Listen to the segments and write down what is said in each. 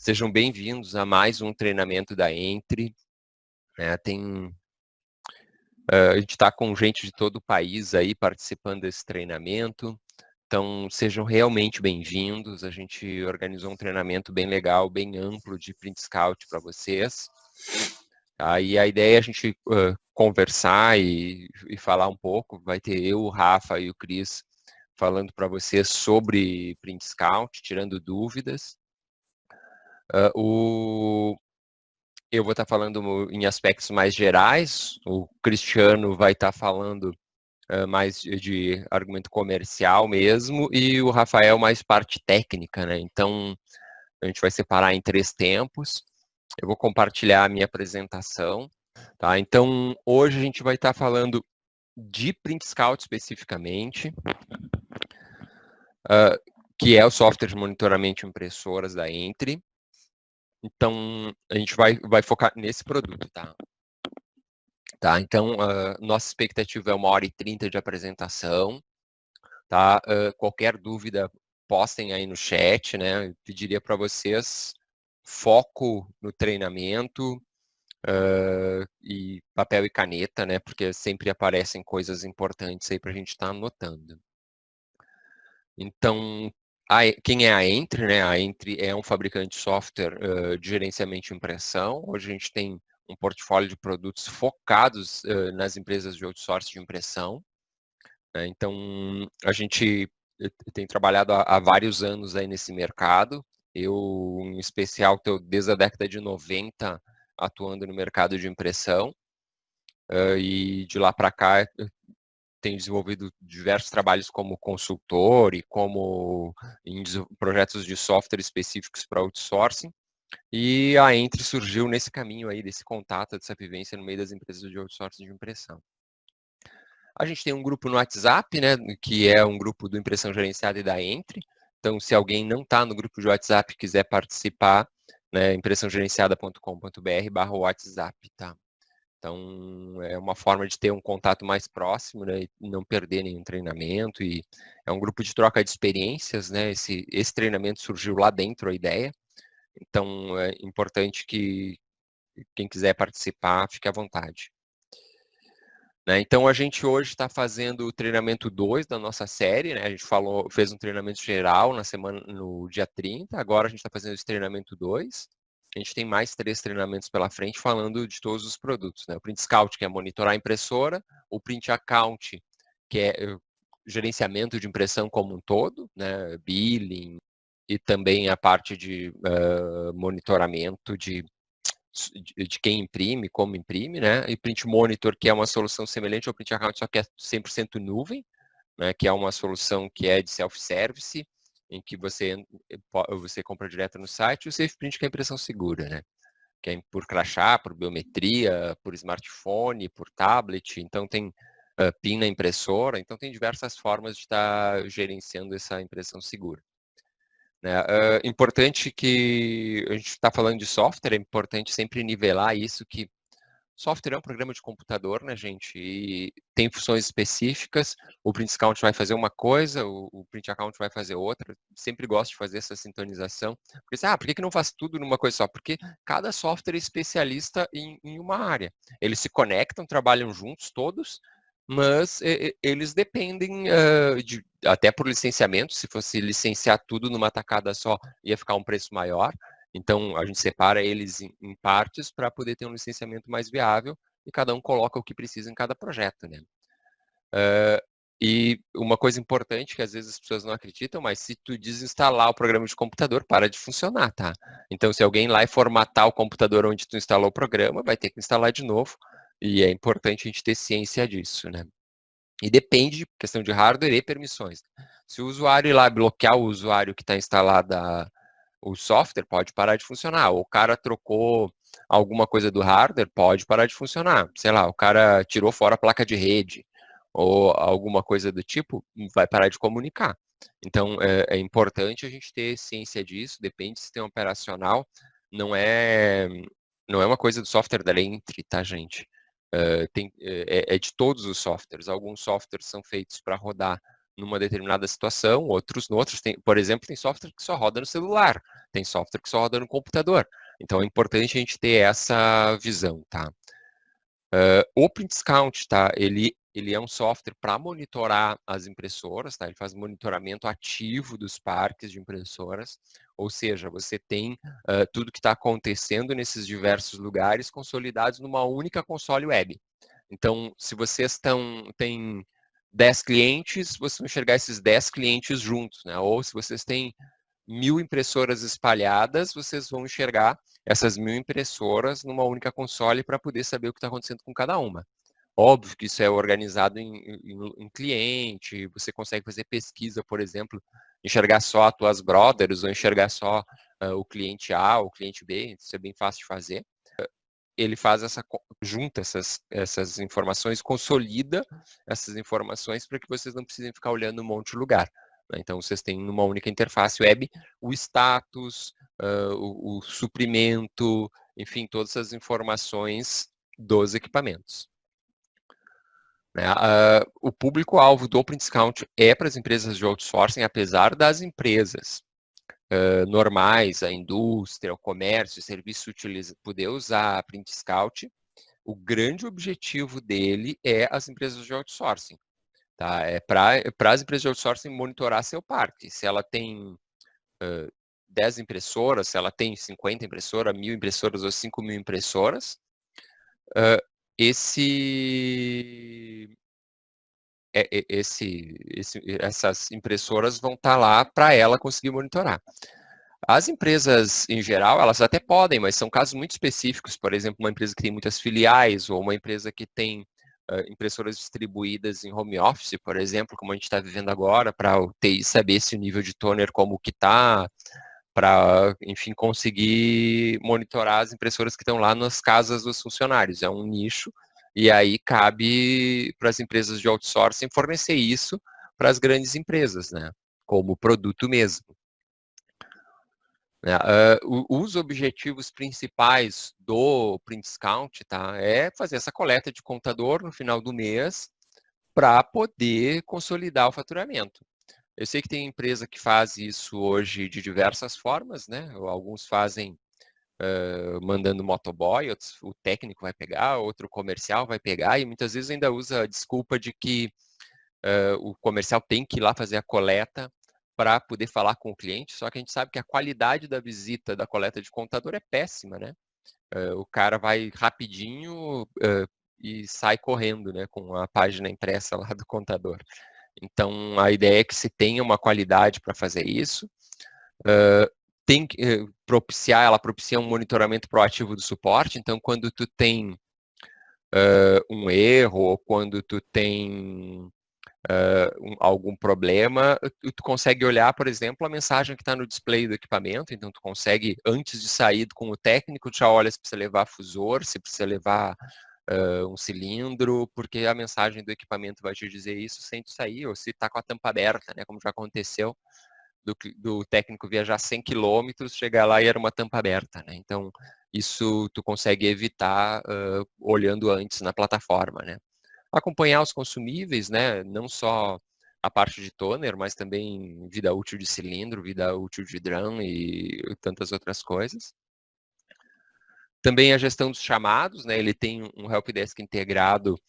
Sejam bem-vindos a mais um treinamento da Entre. A gente está com gente de todo o país aí participando desse treinamento, então sejam realmente bem-vindos. A gente organizou um treinamento bem legal, bem amplo de Print Scout para vocês. Aí a ideia é a gente conversar e falar um pouco. Vai ter eu, o Rafa e o Cris falando para vocês sobre Print Scout, tirando dúvidas. Eu vou estar falando em aspectos mais gerais, o Cristiano vai estar falando mais de argumento comercial mesmo, e o Rafael mais parte técnica, né? Então, a gente vai separar em 3 tempos. Eu vou compartilhar a minha apresentação, tá? Então, hoje a gente vai estar falando de Print Scout especificamente, que é o software de monitoramento de impressoras da Entre. Então, a gente vai focar nesse produto, tá? Então, nossa expectativa é 1h30 de apresentação, tá? Qualquer dúvida, postem aí no chat, né? Eu pediria para vocês foco no treinamento e papel e caneta, né? Porque sempre aparecem coisas importantes aí para a gente estar anotando. Então, quem é a Entre, né? A Entre é um fabricante de software de gerenciamento de impressão. Hoje a gente tem um portfólio de produtos focados nas empresas de outsourcing de impressão. Então, a gente tem trabalhado há vários anos aí nesse mercado. Eu, em especial, estou desde a década de 90 atuando no mercado de impressão. E de lá para cá, tenho desenvolvido diversos trabalhos como consultor e como em projetos de software específicos para outsourcing. E a Entre surgiu nesse caminho aí, desse contato, dessa vivência no meio das empresas de outsourcing de impressão. A gente tem um grupo no WhatsApp, né, que é um grupo do Impressão Gerenciada e da Entre. Então, se alguém não está no grupo de WhatsApp e quiser participar, né, impressãogerenciada.com.br/WhatsApp, tá? Então, é uma forma de ter um contato mais próximo, né, e não perder nenhum treinamento. E é um grupo de troca de experiências, né? Esse treinamento surgiu lá dentro, a ideia. Então, é importante que quem quiser participar, fique à vontade. Então, a gente hoje está fazendo o treinamento 2 da nossa série, né? A gente fez um treinamento geral no dia 30, agora a gente está fazendo esse treinamento 2. A gente tem mais 3 treinamentos pela frente falando de todos os produtos, né? O Print Scout, que é monitorar a impressora, o Print Account, que é gerenciamento de impressão como um todo, né? Billing, e também a parte de monitoramento de quem imprime, como imprime, né? E Print Monitor, que é uma solução semelhante ao Print Account, só que é 100% nuvem, né? Que é uma solução que é de self-service, em que você compra direto no site, e o SafePrint, que é a impressão segura, né? Que é por crachá, por biometria, por smartphone, por tablet, então tem PIN na impressora, então tem diversas formas de estar gerenciando essa impressão segura. Importante que a gente está falando de software, é importante sempre nivelar isso, que software é um programa de computador, né, gente? E tem funções específicas. O Print Account vai fazer uma coisa, o Print Account vai fazer outra. Sempre gosto de fazer essa sintonização. Porque, por que não faz tudo numa coisa só? Porque cada software é especialista em uma área. Eles se conectam, trabalham juntos todos, mas eles dependem até por licenciamento. Se fosse licenciar tudo numa tacada só, ia ficar um preço maior. Então, a gente separa eles em partes para poder ter um licenciamento mais viável e cada um coloca o que precisa em cada projeto, né? E uma coisa importante que às vezes as pessoas não acreditam, mas se tu desinstalar o programa de computador, para de funcionar, tá? Então, se alguém lá e formatar o computador onde tu instalou o programa, vai ter que instalar de novo. E é importante a gente ter ciência disso, né? E depende de questão de hardware e permissões. Se o usuário ir lá bloquear o usuário que está instalado o software, pode parar de funcionar. Ou o cara trocou alguma coisa do hardware, pode parar de funcionar. Sei lá, o cara tirou fora a placa de rede ou alguma coisa do tipo, vai parar de comunicar. Então, é importante a gente ter ciência disso, depende do sistema operacional, não é uma coisa do software da Entre, tá, gente? É de todos os softwares. Alguns softwares são feitos para rodar numa determinada situação, outros, por exemplo, tem software que só roda no celular, tem software que só roda no computador. Então é importante a gente ter essa visão, tá? O Print Discount, tá? Ele é um software para monitorar as impressoras, tá? Ele faz monitoramento ativo dos parques de impressoras, ou seja, você tem tudo que está acontecendo nesses diversos lugares consolidados numa única console web. Então, se vocês têm 10 clientes, vocês vão enxergar esses 10 clientes juntos, né? Ou se vocês têm 1000 impressoras espalhadas, vocês vão enxergar essas 1000 impressoras numa única console para poder saber o que está acontecendo com cada uma. Óbvio que isso é organizado em cliente, você consegue fazer pesquisa, por exemplo, enxergar só as tuas brothers ou enxergar só o cliente A ou o cliente B, isso é bem fácil de fazer. Ele faz junta essas informações, consolida essas informações para que vocês não precisem ficar olhando um monte de lugar. Então, vocês têm numa única interface web o status, o suprimento, enfim, todas as informações dos equipamentos. O público-alvo do Print Discount é para as empresas de outsourcing, apesar das empresas normais, a indústria, o comércio, o serviço poder usar a Print Scout. O grande objetivo dele é as empresas de outsourcing. Tá? É para as empresas de outsourcing monitorar seu parque. Se ela tem 10 impressoras, se ela tem 50 impressoras, 1000 impressoras ou 5000 impressoras, essas impressoras vão estar lá para ela conseguir monitorar. As empresas, em geral, elas até podem, mas são casos muito específicos. Por exemplo, uma empresa que tem muitas filiais ou uma empresa que tem impressoras distribuídas em home office, por exemplo, como a gente está vivendo agora, para o TI saber se o nível de toner como que está, para, enfim, conseguir monitorar as impressoras que estão lá nas casas dos funcionários. É um nicho, e aí cabe para as empresas de outsourcing fornecer isso para as grandes empresas, né? Como produto mesmo. Os objetivos principais do Print Discount, tá, é fazer essa coleta de contador no final do mês para poder consolidar o faturamento. Eu sei que tem empresa que faz isso hoje de diversas formas, né? Alguns fazem mandando motoboy, outros, o técnico vai pegar, outro comercial vai pegar, e muitas vezes ainda usa a desculpa de que o comercial tem que ir lá fazer a coleta para poder falar com o cliente, só que a gente sabe que a qualidade da visita da coleta de contador é péssima, né? O cara vai rapidinho e sai correndo, né, com a página impressa lá do contador. Então, a ideia é que se tenha uma qualidade para fazer isso, tem que ela propicia um monitoramento proativo do suporte, então quando tu tem um erro ou quando tu tem algum problema, tu consegue olhar, por exemplo, a mensagem que está no display do equipamento, então tu consegue, antes de sair com o técnico, tu já olha se precisa levar fusor, se precisa levar um cilindro, porque a mensagem do equipamento vai te dizer isso sem tu sair, ou se está com a tampa aberta, né, como já aconteceu, do técnico viajar 100 km, chegar lá e era uma tampa aberta, né, então isso tu consegue evitar olhando antes na plataforma, né. Acompanhar os consumíveis, né? Não só a parte de toner, mas também vida útil de cilindro, vida útil de drum e tantas outras coisas. Também a gestão dos chamados, né? Ele tem um helpdesk integrado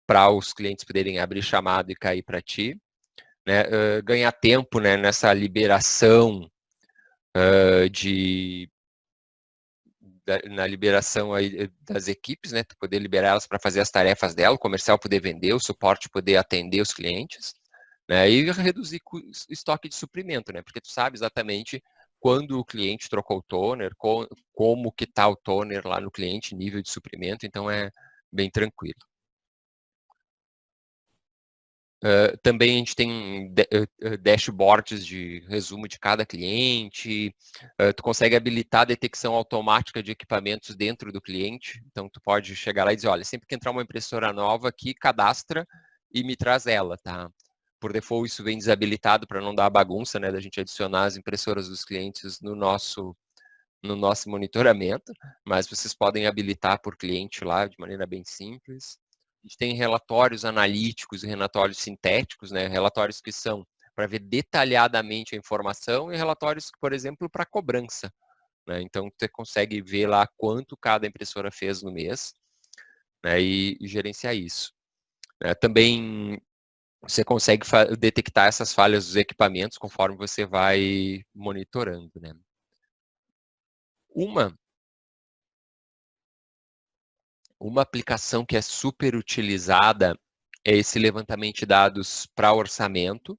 para os clientes poderem abrir chamado e cair para ti. Né? Ganhar tempo, né, nessa liberação na liberação aí das equipes, né? Tu poder liberar elas para fazer as tarefas dela, o comercial poder vender, o suporte poder atender os clientes, né? E reduzir estoque de suprimento, né? Porque tu sabe exatamente quando o cliente trocou o toner, como que tá o toner lá no cliente, nível de suprimento, então é bem tranquilo. Também a gente tem dashboards de resumo de cada cliente, tu consegue habilitar a detecção automática de equipamentos dentro do cliente, então tu pode chegar lá e dizer, olha, sempre que entrar uma impressora nova aqui, cadastra e me traz ela, tá? Por default isso vem desabilitado para não dar bagunça, né, da gente adicionar as impressoras dos clientes no nosso monitoramento, mas vocês podem habilitar por cliente lá de maneira bem simples. gente tem relatórios analíticos e relatórios sintéticos, né? Relatórios que são para ver detalhadamente a informação e relatórios, por exemplo, para cobrança, né? Então, você consegue ver lá quanto cada impressora fez no mês, né? E gerenciar isso. Também você consegue detectar essas falhas dos equipamentos conforme você vai monitorando, né? Uma aplicação que é super utilizada é esse levantamento de dados para orçamento,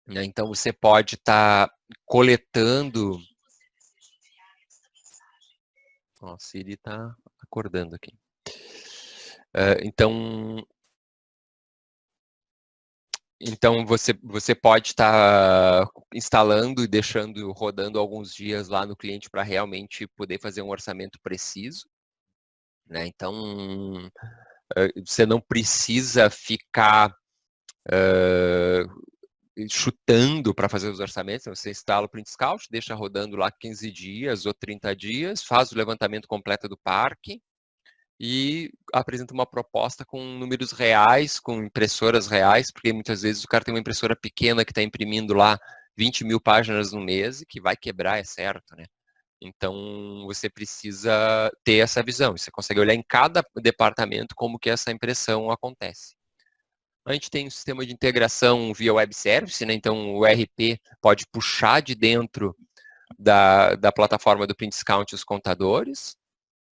né? Então, você pode estar coletando... Ó, a Siri está acordando aqui. Então você pode estar instalando e deixando rodando alguns dias lá no cliente para realmente poder fazer um orçamento preciso, né? Então, você não precisa ficar chutando para fazer os orçamentos. Você instala o Print Scout, deixa rodando lá 15 dias ou 30 dias, faz o levantamento completo do parque e apresenta uma proposta com números reais, com impressoras reais, porque muitas vezes o cara tem uma impressora pequena que está imprimindo lá 20 mil páginas no mês e que vai quebrar, é certo, né? Então, você precisa ter essa visão. Você consegue olhar em cada departamento como que essa impressão acontece. A gente tem um sistema de integração via web service, né? Então, o ERP pode puxar de dentro da plataforma do PrintScount os contadores.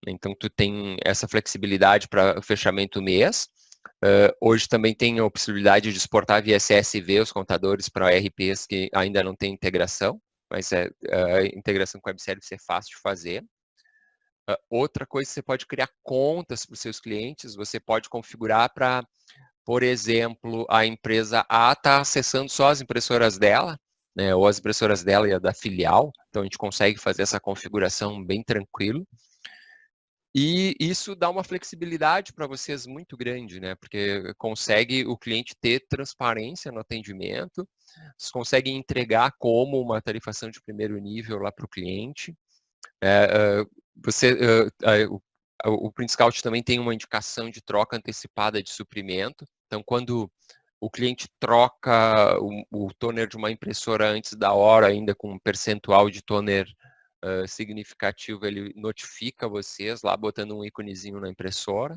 Então, tu tem essa flexibilidade para fechamento mês. Hoje também tem a possibilidade de exportar via CSV os contadores para ERPs que ainda não tem integração, mas a integração com web service é fácil de fazer. Outra coisa, você pode criar contas para os seus clientes, você pode configurar para, por exemplo, a empresa A está acessando só as impressoras dela, né, ou as impressoras dela e a da filial, então a gente consegue fazer essa configuração bem tranquilo. E isso dá uma flexibilidade para vocês muito grande, né? Porque consegue o cliente ter transparência no atendimento, vocês conseguem entregar como uma tarifação de primeiro nível lá para o cliente. O Print Scout também tem uma indicação de troca antecipada de suprimento. Então, quando o cliente troca o toner de uma impressora antes da hora, ainda com um percentual de toner significativo, ele notifica vocês lá, botando um íconezinho na impressora.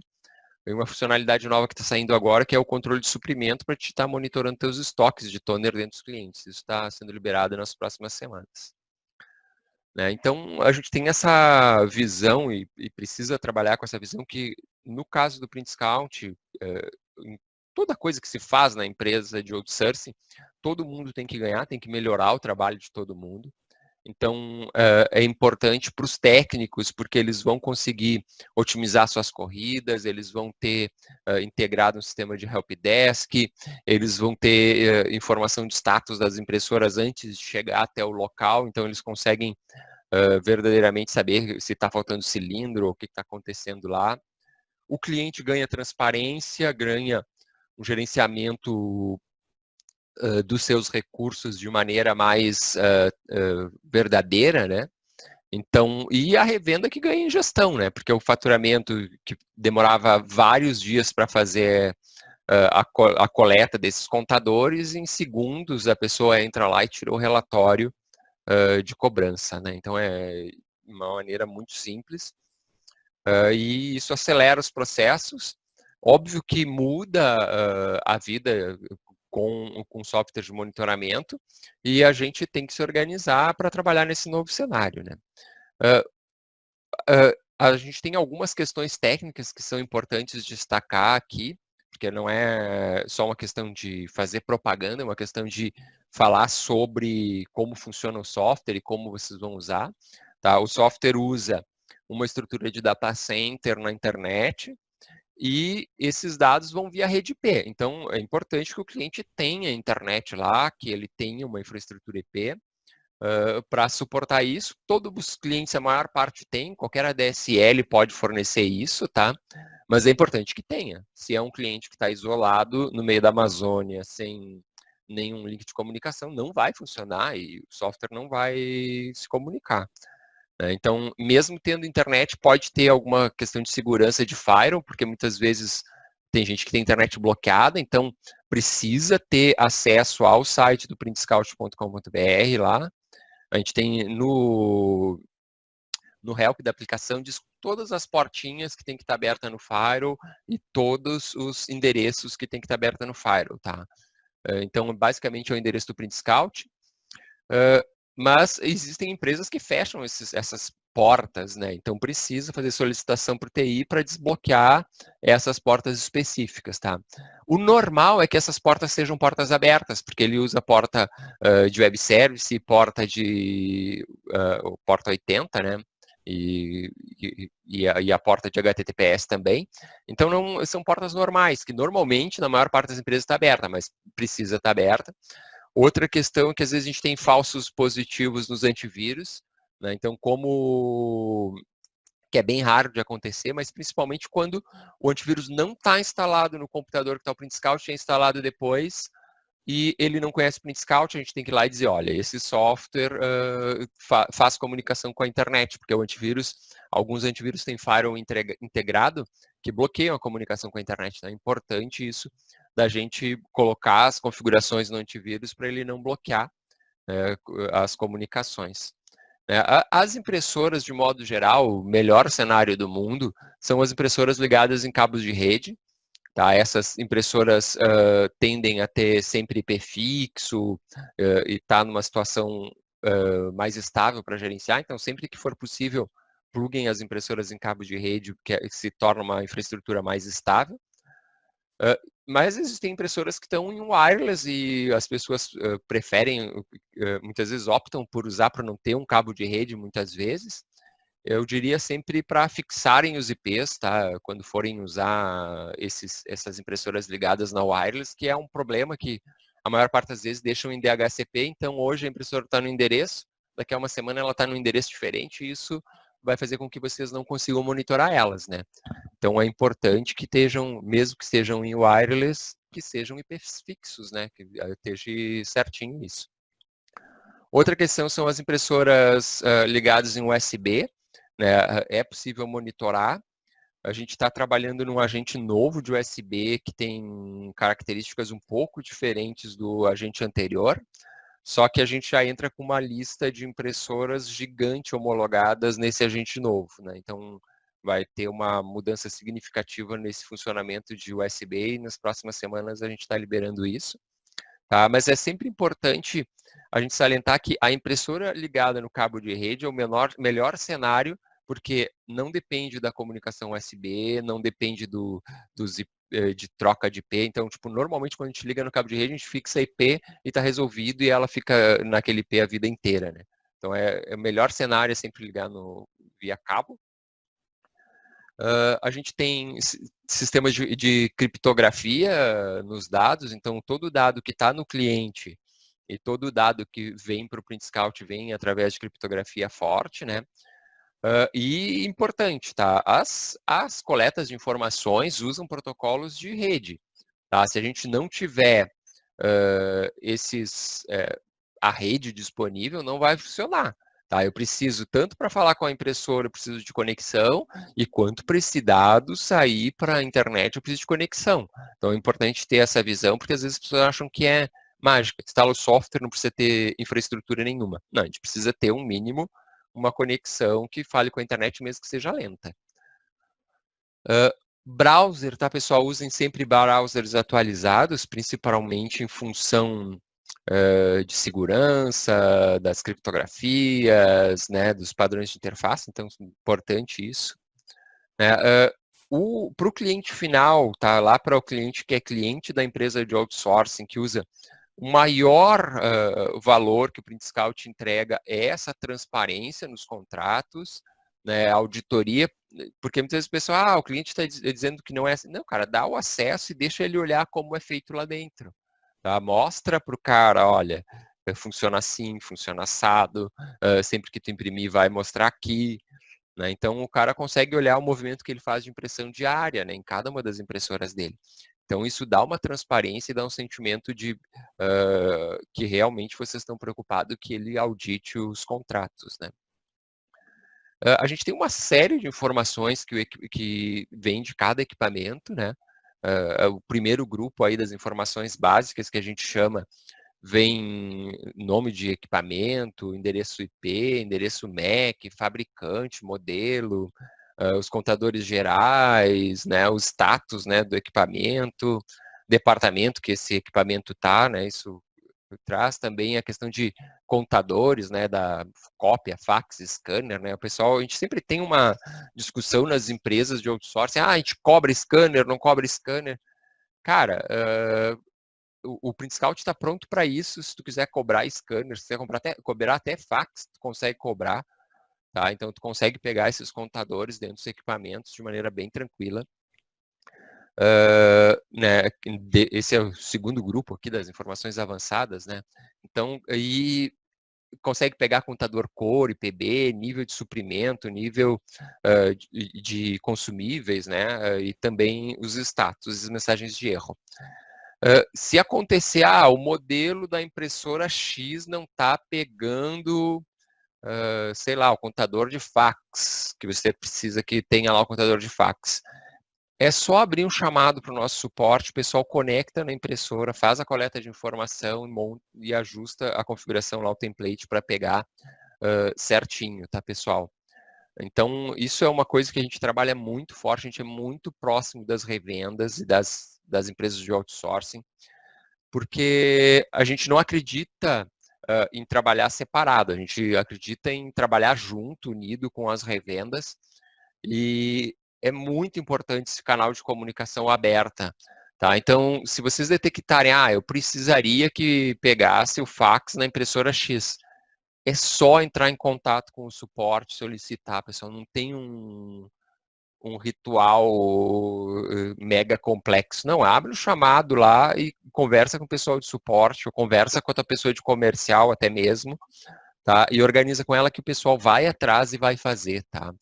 Tem uma funcionalidade nova que está saindo agora, que é o controle de suprimento, para te estar monitorando teus estoques de toner dentro dos clientes. Isso está sendo liberado nas próximas semanas. Né? Então, a gente tem essa visão e precisa trabalhar com essa visão que, no caso do Print Scout, em toda coisa que se faz na empresa de outsourcing, todo mundo tem que ganhar, tem que melhorar o trabalho de todo mundo. Então, é importante para os técnicos, porque eles vão conseguir otimizar suas corridas, eles vão ter integrado um sistema de helpdesk, eles vão ter informação de status das impressoras antes de chegar até o local, então eles conseguem verdadeiramente saber se está faltando cilindro ou o que está acontecendo lá. O cliente ganha transparência, ganha um gerenciamento dos seus recursos de maneira mais verdadeira, né? Então, e a revenda que ganha em gestão, né? Porque o faturamento que demorava vários dias para fazer a coleta desses contadores, em segundos a pessoa entra lá e tira o relatório de cobrança, né? Então, é uma maneira muito simples e isso acelera os processos. Óbvio que muda a vida com software de monitoramento e a gente tem que se organizar para trabalhar nesse novo cenário, né? A gente tem algumas questões técnicas que são importantes destacar aqui, porque não é só uma questão de fazer propaganda, é uma questão de falar sobre como funciona o software e como vocês vão usar. Tá? O software usa uma estrutura de data center na internet, e esses dados vão via rede IP. Então, é importante que o cliente tenha internet lá, que ele tenha uma infraestrutura IP para suportar isso. Todos os clientes, a maior parte tem, qualquer ADSL pode fornecer isso, tá? Mas é importante que tenha. Se é um cliente que está isolado no meio da Amazônia, sem nenhum link de comunicação, não vai funcionar e o software não vai se comunicar. Então, mesmo tendo internet, pode ter alguma questão de segurança de firewall, porque muitas vezes tem gente que tem internet bloqueada, então precisa ter acesso ao site do printscout.com.br lá. A gente tem no help da aplicação diz todas as portinhas que tem que estar aberta no Firewall e todos os endereços que tem que estar aberta no Firewall, tá? Então, basicamente é o endereço do PrintScout, mas existem empresas que fecham essas portas, né? Então precisa fazer solicitação para o TI para desbloquear essas portas específicas, tá? O normal é que essas portas sejam portas abertas, porque ele usa porta de web service, porta de porta 80, né? E a porta de HTTPS também. Então não são portas normais, que normalmente na maior parte das empresas está aberta, mas precisa estar aberta. Outra questão é que às vezes a gente tem falsos positivos nos antivírus, né? Então, que é bem raro de acontecer, mas principalmente quando o antivírus não está instalado no computador que está o PrintScout, é instalado depois, e ele não conhece o PrintScout, a gente tem que ir lá e dizer, olha, esse software faz comunicação com a internet, porque o antivírus, alguns antivírus têm firewall integrado que bloqueiam a comunicação com a internet. Então é importante isso, da gente colocar as configurações no antivírus para ele não bloquear as comunicações. As impressoras, de modo geral, o melhor cenário do mundo são as impressoras ligadas em cabos de rede. Tá? Essas impressoras tendem a ter sempre IP fixo e estar numa situação mais estável para gerenciar. Então, sempre que for possível, pluguem as impressoras em cabo de rede, que se torna uma infraestrutura mais estável. Mas existem impressoras que estão em wireless e as pessoas preferem, muitas vezes optam por usar para não ter um cabo de rede, muitas vezes. Eu diria sempre para fixarem os IPs, tá? Quando forem usar essas impressoras ligadas na wireless, que é um problema que a maior parte das vezes deixam em DHCP, então hoje a impressora está no endereço, daqui a uma semana ela está no endereço diferente, e isso vai fazer com que vocês não consigam monitorar elas, né? Então é importante que estejam, mesmo que estejam em wireless, que sejam IPs fixos, né? Que esteja certinho isso. Outra questão são as impressoras ligadas em USB, né? É possível monitorar. A gente está trabalhando num agente novo de USB que tem características um pouco diferentes do agente anterior, só que a gente já entra com uma lista de impressoras gigante homologadas nesse agente novo, né? Então vai ter uma mudança significativa nesse funcionamento de USB e nas próximas semanas a gente está liberando isso. Tá? Mas é sempre importante a gente salientar que a impressora ligada no cabo de rede é o melhor cenário, porque não depende da comunicação USB, não depende de troca de IP. Então, tipo, normalmente quando a gente liga no cabo de rede, a gente fixa a IP e está resolvido e ela fica naquele IP a vida inteira, né? Então, o melhor cenário é sempre ligar via cabo. A gente tem sistemas de criptografia nos dados, então todo dado que está no cliente e todo dado que vem para o PrintScout vem através de criptografia forte, né? E importante, tá? As coletas de informações usam protocolos de rede, tá? Se a gente não tiver a rede disponível, não vai funcionar. Tá? Eu preciso, tanto para falar com a impressora, eu preciso de conexão, e quanto para esse dado sair para a internet, eu preciso de conexão. Então é importante ter essa visão, porque às vezes as pessoas acham que é mágica. Instala o software, não precisa ter infraestrutura nenhuma. Não, a gente precisa ter um mínimo, uma conexão que fale com a internet, mesmo que seja lenta. Browser, tá, pessoal? Usem sempre browsers atualizados, principalmente em função de segurança, das criptografias, né, dos padrões de interface, então é importante isso. Para o cliente final, tá, lá para o cliente que é cliente da empresa de outsourcing, que usa o maior valor que o PrintScout entrega é essa transparência nos contratos, né, auditoria, porque muitas vezes o pessoal, o cliente está dizendo que não é assim. Não, cara, dá o acesso e deixa ele olhar como é feito lá dentro. Tá? Mostra para o cara, olha, funciona assim, funciona assado, sempre que tu imprimir vai mostrar aqui. Né? Então o cara consegue olhar o movimento que ele faz de impressão diária, né, em cada uma das impressoras dele. Então isso dá uma transparência e dá um sentimento de que realmente vocês estão preocupados que ele audite os contratos. Né? A gente tem uma série de informações que vem de cada equipamento, né? o primeiro grupo aí das informações básicas que a gente chama, vem nome de equipamento, endereço IP, endereço MAC, fabricante, modelo, os contadores gerais, né, o status, né, do equipamento, departamento que esse equipamento está, né, isso traz também a questão de contadores, né, da cópia, fax, scanner, né, o pessoal, a gente sempre tem uma discussão nas empresas de outsourcing, a gente cobra scanner, não cobra scanner. Cara, o Print Scout está pronto para isso, se tu quiser cobrar scanner, se tu quiser cobrar até fax, tu consegue cobrar, tá? Então, tu consegue pegar esses contadores dentro dos equipamentos de maneira bem tranquila. Né, esse é o segundo grupo aqui das informações avançadas, né? Então, aí consegue pegar contador cor, IPB, nível de suprimento, nível de consumíveis, né? E também os status, as mensagens de erro. Se acontecer, o modelo da impressora X não está pegando, sei lá, o contador de fax, que você precisa que tenha lá o contador de fax. É só abrir um chamado para o nosso suporte, o pessoal conecta na impressora, faz a coleta de informação e ajusta a configuração lá, o template, para pegar certinho, tá, pessoal? Então, isso é uma coisa que a gente trabalha muito forte, a gente é muito próximo das revendas e das empresas de outsourcing, porque a gente não acredita em trabalhar separado, a gente acredita em trabalhar junto, unido com as revendas, e é muito importante esse canal de comunicação aberta. Tá? Então, se vocês detectarem, eu precisaria que pegasse o fax na impressora X, é só entrar em contato com o suporte, solicitar, pessoal, não tem um ritual mega complexo. Não, abre o chamado lá e conversa com o pessoal de suporte, ou conversa com outra pessoa de comercial até mesmo, tá? E organiza com ela que o pessoal vai atrás e vai fazer, tá?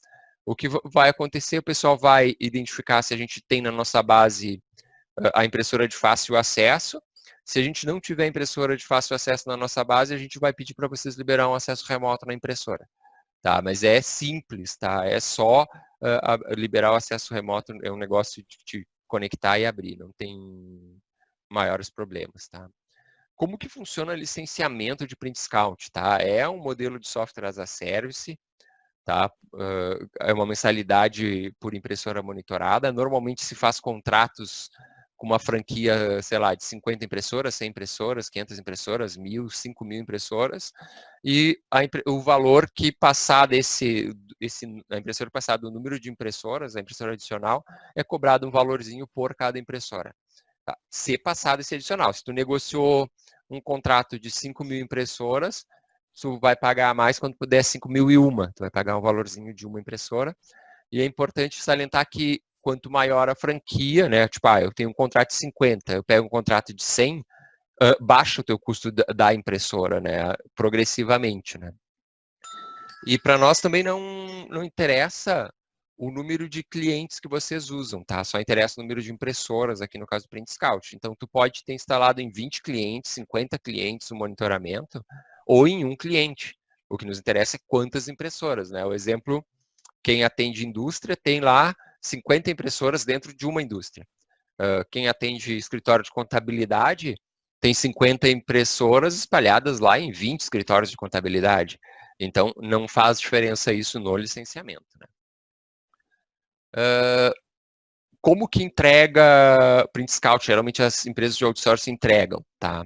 O que vai acontecer, o pessoal vai identificar se a gente tem na nossa base a impressora de fácil acesso. Se a gente não tiver impressora de fácil acesso na nossa base, a gente vai pedir para vocês liberar um acesso remoto na impressora. Tá? Mas é simples, tá? É só liberar o acesso remoto, é um negócio de te conectar e abrir, não tem maiores problemas, tá? Como que funciona o licenciamento de Print Scout, tá? É um modelo de software as a service, tá? É uma mensalidade por impressora monitorada. Normalmente se faz contratos com uma franquia, sei lá, de 50 impressoras, 100 impressoras, 500 impressoras, 1.000, 5.000 impressoras, e o valor que passar a impressora passar do número de impressoras, a impressora adicional, é cobrado um valorzinho por cada impressora. Tá? Se passar desse adicional, se tu negociou um contrato de 5.000 impressoras, tu vai pagar mais quando puder 5.001, tu vai pagar um valorzinho de uma impressora, e é importante salientar que quanto maior a franquia, né, tipo, eu tenho um contrato de 50, eu pego um contrato de 100, baixa o teu custo da impressora, né, progressivamente, né. E para nós também não interessa o número de clientes que vocês usam, tá? Só interessa o número de impressoras, aqui no caso do Print Scout. Então, tu pode ter instalado em 20 clientes, 50 clientes o monitoramento, ou em um cliente. O que nos interessa é quantas impressoras, né? O exemplo, quem atende indústria tem lá 50 impressoras dentro de uma indústria. Quem atende escritório de contabilidade tem 50 impressoras espalhadas lá em 20 escritórios de contabilidade. Então, não faz diferença isso no licenciamento. Né? Como que entrega Print Scout? Geralmente as empresas de outsourcing entregam. Tá?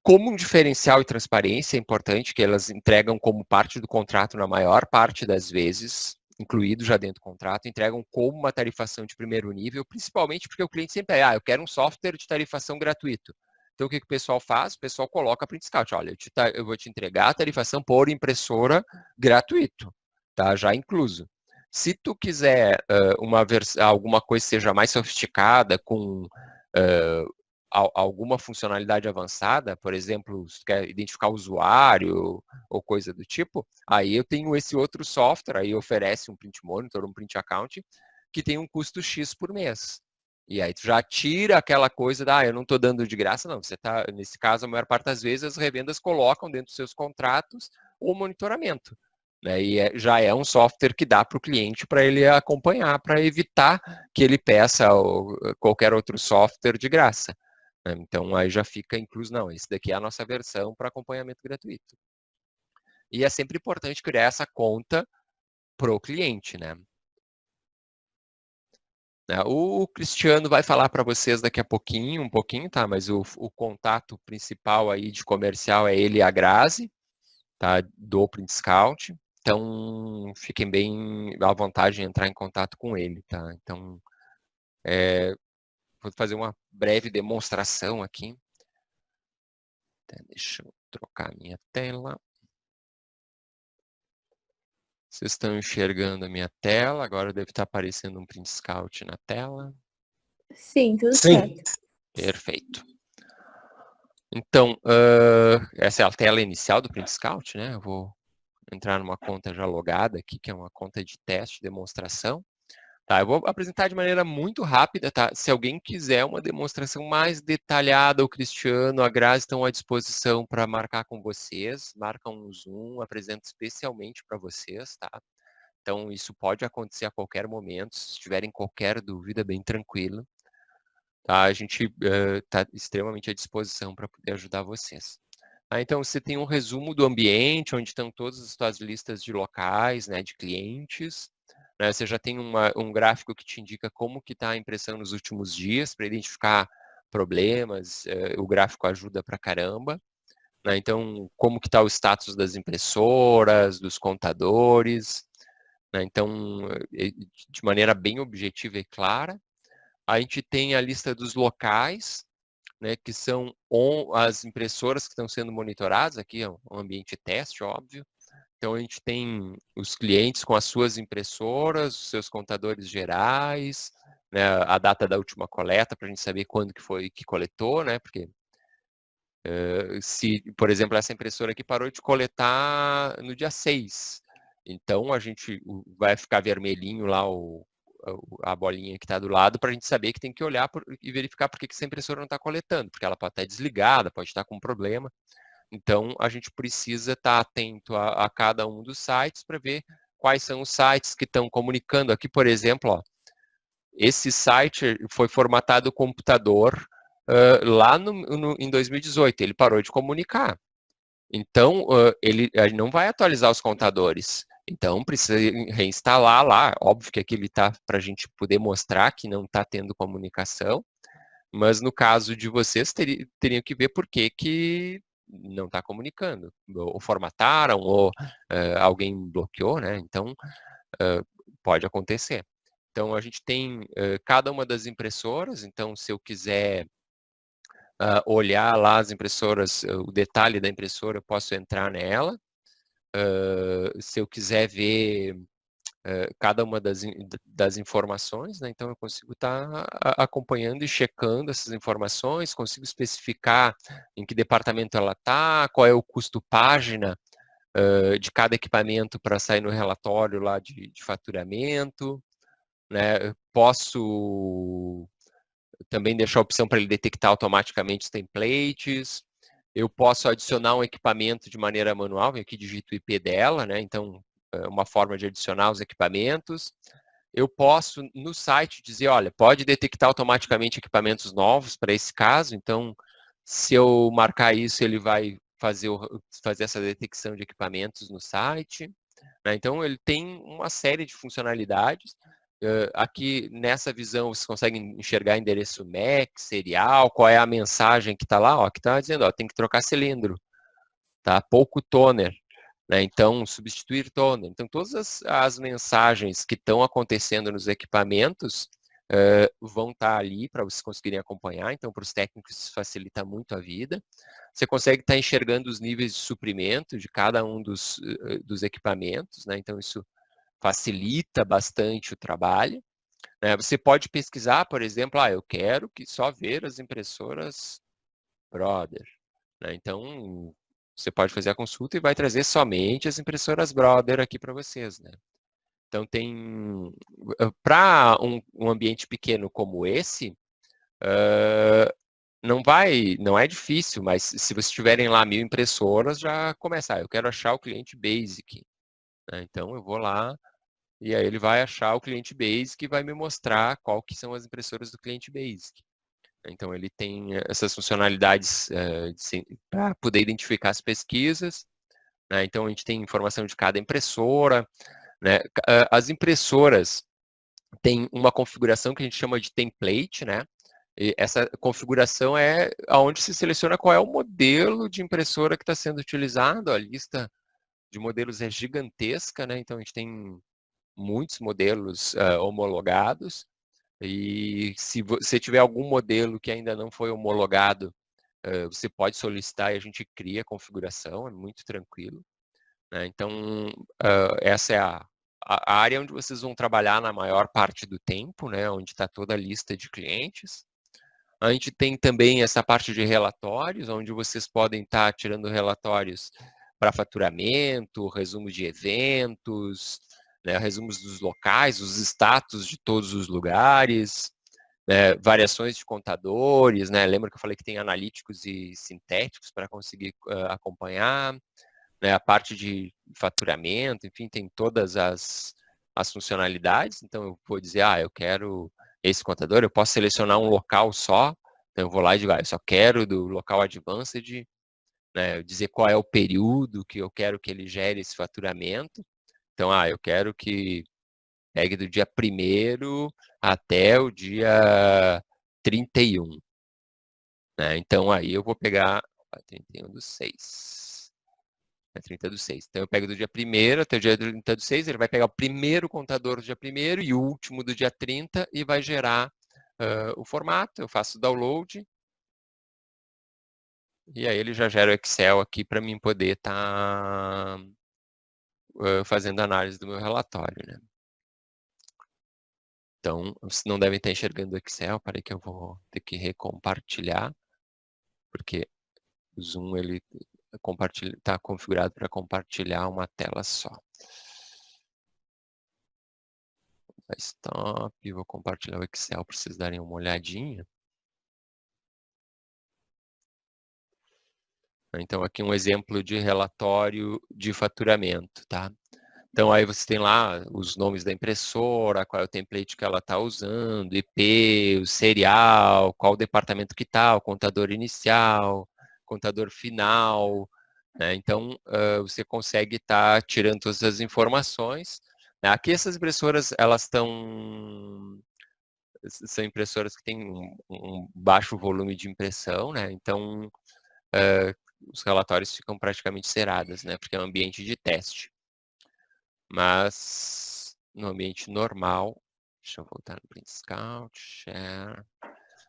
Como um diferencial e transparência é importante que elas entregam como parte do contrato na maior parte das vezes, incluído já dentro do contrato, entregam como uma tarifação de primeiro nível, principalmente porque o cliente sempre eu quero um software de tarifação gratuito. Então, o que o pessoal faz? O pessoal coloca Print Scout. Olha, eu vou te entregar a tarifação por impressora gratuito, tá? Já incluso. Se tu quiser alguma coisa que seja mais sofisticada, com alguma funcionalidade avançada, por exemplo, se tu quer identificar o usuário ou coisa do tipo, aí eu tenho esse outro software, aí oferece um Print Monitor, um Print Account, que tem um custo X por mês. E aí tu já tira aquela coisa eu não estou dando de graça, não. Você tá, nesse caso, a maior parte das vezes as revendas colocam dentro dos seus contratos o monitoramento. né? E já é um software que dá para o cliente para ele acompanhar, para evitar que ele peça qualquer outro software de graça. Né? Então, aí já fica incluso, não, esse daqui é a nossa versão para acompanhamento gratuito. E é sempre importante criar essa conta para o cliente, né? O Cristiano vai falar para vocês daqui a pouquinho, um pouquinho, tá? Mas o contato principal aí de comercial é ele e a Grazi, tá? Do Print Scout. Então, fiquem bem à vontade de entrar em contato com ele, tá? Então, vou fazer uma breve demonstração aqui. Deixa eu trocar a minha tela. Vocês estão enxergando a minha tela? Agora deve estar aparecendo um Print Scout na tela. Sim, tudo certo. Perfeito. Então, essa é a tela inicial do Print Scout, né? Eu vou entrar numa conta já logada aqui, que é uma conta de teste, demonstração. Tá, eu vou apresentar de maneira muito rápida, tá? Se alguém quiser uma demonstração mais detalhada, o Cristiano, a Grazi estão à disposição para marcar com vocês. Marcam um Zoom, apresento especialmente para vocês, tá? Então, isso pode acontecer a qualquer momento. Se tiverem qualquer dúvida, bem tranquilo. Tá? A gente está extremamente à disposição para poder ajudar vocês. Então, você tem um resumo do ambiente, onde estão todas as suas listas de locais, né, de clientes. Né? Você já tem um gráfico que te indica como que está a impressão nos últimos dias, para identificar problemas. O gráfico ajuda para caramba. Né? Então, como que está o status das impressoras, dos contadores. Né? Então, de maneira bem objetiva e clara. A gente tem a lista dos locais, né, que são as impressoras que estão sendo monitoradas, aqui é um ambiente teste, óbvio. Então, a gente tem os clientes com as suas impressoras, os seus contadores gerais, né, a data da última coleta, para a gente saber quando que foi que coletou, né, porque se, por exemplo, essa impressora aqui parou de coletar no dia 6, então a gente vai ficar vermelhinho lá a bolinha que está do lado para a gente saber que tem que olhar e verificar por que essa impressora não está coletando, porque ela pode estar desligada, pode estar com problema. Então, a gente precisa estar atento a cada um dos sites para ver quais são os sites que estão comunicando. Aqui, por exemplo, ó, esse site foi formatado o computador lá em 2018, ele parou de comunicar. Então, ele não vai atualizar os contadores. Então, precisa reinstalar lá. Óbvio que aqui ele está para a gente poder mostrar que não está tendo comunicação. Mas no caso de vocês, teriam que ver por que não está comunicando. Ou formataram, ou alguém bloqueou, né? Então, pode acontecer. Então, a gente tem cada uma das impressoras. Então, se eu quiser olhar lá as impressoras, o detalhe da impressora, eu posso entrar nela. Se eu quiser ver cada uma das informações, né? Então eu consigo estar acompanhando e checando essas informações, consigo especificar em que departamento ela está, qual é o custo página de cada equipamento para sair no relatório lá de faturamento, né? Posso também deixar a opção para ele detectar automaticamente os templates. Eu posso adicionar um equipamento de maneira manual, aqui digito o IP dela, né? Então, é uma forma de adicionar os equipamentos. Eu posso, no site, dizer, olha, pode detectar automaticamente equipamentos novos para esse caso. Então, se eu marcar isso, ele vai fazer essa detecção de equipamentos no site. Né? Então, ele tem uma série de funcionalidades. Aqui, nessa visão, vocês conseguem enxergar endereço MAC, serial, qual é a mensagem que está lá, ó, que está dizendo, ó, tem que trocar cilindro, tá? Pouco toner, né? Então, substituir toner. Então, todas as mensagens que estão acontecendo nos equipamentos vão estar ali para vocês conseguirem acompanhar. Então, para os técnicos, isso facilita muito a vida. Você consegue estar enxergando os níveis de suprimento de cada um dos equipamentos, né? Então, isso facilita bastante o trabalho. Né? Você pode pesquisar, por exemplo, eu quero que só ver as impressoras Brother. Né? Então, você pode fazer a consulta e vai trazer somente as impressoras Brother aqui para vocês. Né? Então, tem para um ambiente pequeno como esse, não é difícil, mas se vocês tiverem lá 1000 impressoras, já começa. Eu quero achar o cliente Basic. né? Então, eu vou lá e aí ele vai achar o cliente Basic e vai me mostrar qual que são as impressoras do cliente Basic. Então, ele tem essas funcionalidades para poder identificar as pesquisas, né? Então, a gente tem informação de cada impressora, né? As impressoras têm uma configuração que a gente chama de template, né? E essa configuração é onde se seleciona qual é o modelo de impressora que está sendo utilizado. A lista de modelos é gigantesca, né? Então, a gente tem muitos modelos homologados. E se você tiver algum modelo que ainda não foi homologado, você pode solicitar e a gente cria a configuração, é muito tranquilo, né? Então, essa é a área onde vocês vão trabalhar na maior parte do tempo, né? Onde está toda a lista de clientes. A gente tem também essa parte de relatórios, onde vocês podem estar tirando relatórios para faturamento, resumo de eventos, né, resumos dos locais, os status de todos os lugares, né, variações de contadores, né? Lembra que eu falei que tem analíticos e sintéticos para conseguir acompanhar, né? A parte de faturamento, enfim, tem todas as funcionalidades. Então, eu vou dizer, eu quero esse contador, eu posso selecionar um local só, então eu vou lá e digo, eu só quero do local Advanced, né, dizer qual é o período que eu quero que ele gere esse faturamento. Então, eu quero que pegue do dia 1º até o dia 31. Né? Então, aí eu vou pegar 31/6. 30/6. Então, eu pego do dia 1º até o dia 30/6, ele vai pegar o primeiro contador do dia 1º e o último do dia 30 e vai gerar o formato. Eu faço o download e aí ele já gera o Excel aqui para mim poder estar fazendo análise do meu relatório, né? Então, vocês não devem estar enxergando o Excel, peraí que eu vou ter que recompartilhar, porque o Zoom ele está configurado para compartilhar uma tela só. Stop, vou compartilhar o Excel para vocês darem uma olhadinha. Então, aqui um exemplo de relatório de faturamento, tá? Então, aí você tem lá os nomes da impressora, qual é o template que ela está usando, IP, o serial, qual o departamento que está, o contador inicial, contador final, né? Então, você consegue estar tirando todas as informações. Aqui essas impressoras, elas são impressoras que têm um baixo volume de impressão, né? Então, os relatórios ficam praticamente zerados, né? Porque é um ambiente de teste. Mas, no ambiente normal, deixa eu voltar no Print Scout, Share,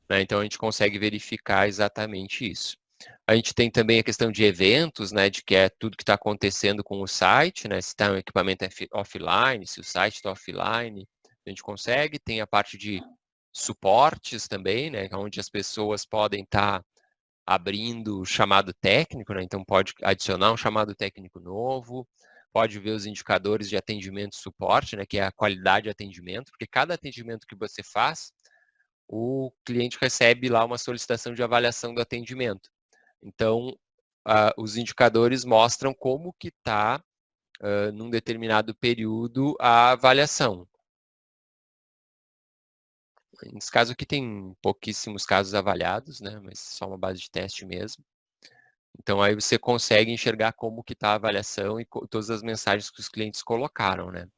né? Então, a gente consegue verificar exatamente isso. A gente tem também a questão de eventos, né, de que é tudo que está acontecendo com o site, né, se tá um equipamento offline, se o site está offline, a gente consegue. Tem a parte de suportes também, né, onde as pessoas podem estar abrindo chamado técnico, né, então pode adicionar um chamado técnico novo, pode ver os indicadores de atendimento e suporte, né, que é a qualidade de atendimento, porque cada atendimento que você faz, o cliente recebe lá uma solicitação de avaliação do atendimento. Então, os indicadores mostram como que está, num determinado período, a avaliação. Nesse caso aqui tem pouquíssimos casos avaliados, né, mas só uma base de teste mesmo. Então, aí você consegue enxergar como que está a avaliação e todas as mensagens que os clientes colocaram, né.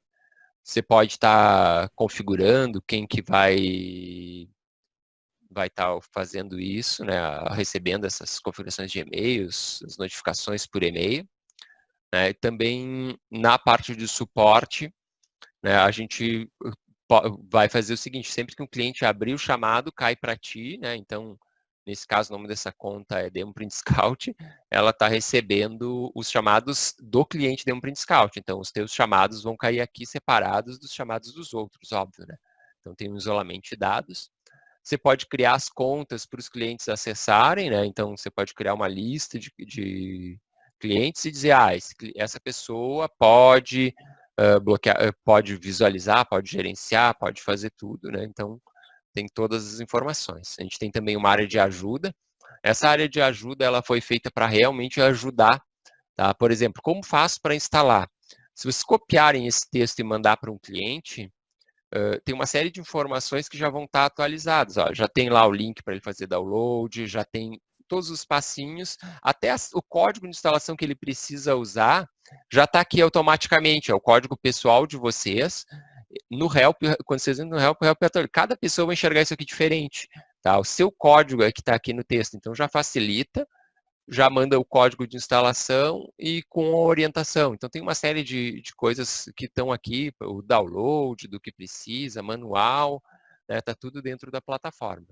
Você pode estar configurando quem que vai estar fazendo isso, né, recebendo essas configurações de e-mails, as notificações por e-mail. Né? E também na parte de suporte, né, a gente vai fazer o seguinte, sempre que um cliente abrir o chamado, cai para ti, né? Então, nesse caso, o nome dessa conta é Demo Print Scout, ela está recebendo os chamados do cliente Demo Print Scout. Então, os teus chamados vão cair aqui separados dos chamados dos outros, óbvio, né? Então, tem um isolamento de dados. Você pode criar as contas para os clientes acessarem, né? Então, você pode criar uma lista de clientes e dizer, essa pessoa pode bloquear, pode visualizar, pode gerenciar, pode fazer tudo, né? Então, tem todas as informações. A gente tem também uma área de ajuda. Essa área de ajuda, ela foi feita para realmente ajudar, tá? Por exemplo, como faço para instalar? Se vocês copiarem esse texto e mandar para um cliente, tem uma série de informações que já vão estar atualizadas. Ó, já tem lá o link para ele fazer download, já tem todos os passinhos, até o código de instalação que ele precisa usar já está aqui automaticamente, é o código pessoal de vocês. No Help, quando vocês entram no Help, cada pessoa vai enxergar isso aqui diferente. Tá? O seu código é que está aqui no texto, então já facilita, já manda o código de instalação e com a orientação. Então tem uma série de coisas que estão aqui, o download do que precisa, manual, né? Tá tudo dentro da plataforma.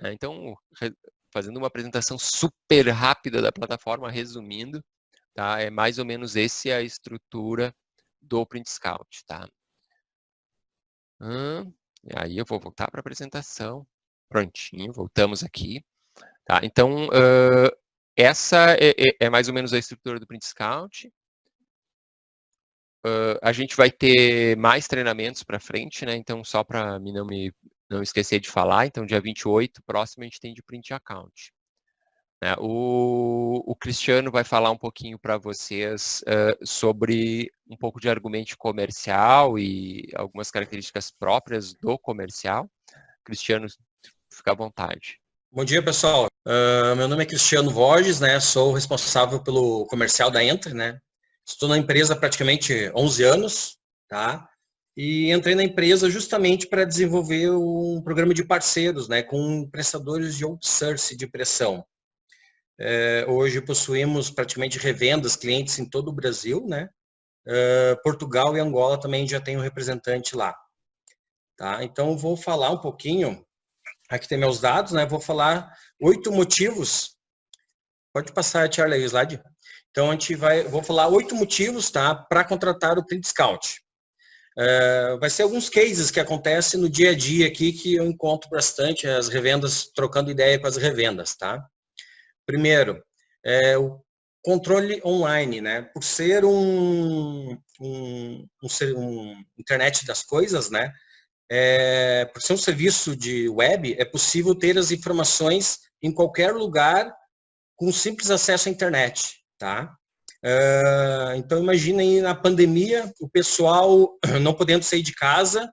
Então, fazendo uma apresentação super rápida da plataforma, resumindo, tá? É mais ou menos essa a estrutura do Print Scout, tá? Aí eu vou voltar para a apresentação. Prontinho, voltamos aqui. Tá? Então, essa é mais ou menos a estrutura do Print Scout. A gente vai ter mais treinamentos para frente, né? Então, só para não esquecer de falar, então, dia 28, próximo, a gente tem de Print Account. Né? O Cristiano vai falar um pouquinho para vocês sobre um pouco de argumento comercial e algumas características próprias do comercial. Cristiano, fica à vontade. Bom dia, pessoal. Meu nome é Cristiano Borges, né? Sou responsável pelo comercial da Entre, né? Estou na empresa há praticamente 11 anos, tá? E entrei na empresa justamente para desenvolver um programa de parceiros, né? Com prestadores de outsourcing de impressão. Hoje possuímos praticamente revendas, clientes em todo o Brasil, né? Portugal e Angola também já tem um representante lá, tá? Então, vou falar um pouquinho. Aqui tem meus dados, né? Vou falar 8 motivos. Pode passar, Charlie, aí o slide. Então, vou falar 8 motivos, tá? Para contratar o Print Scout. Vai ser alguns cases que acontecem no dia a dia aqui que eu encontro bastante as revendas, trocando ideia com as revendas, tá? Primeiro, o controle online, né? Por ser um internet das coisas, né? Por ser um serviço de web, é possível ter as informações em qualquer lugar com simples acesso à internet, tá? Então, imaginem na pandemia, o pessoal não podendo sair de casa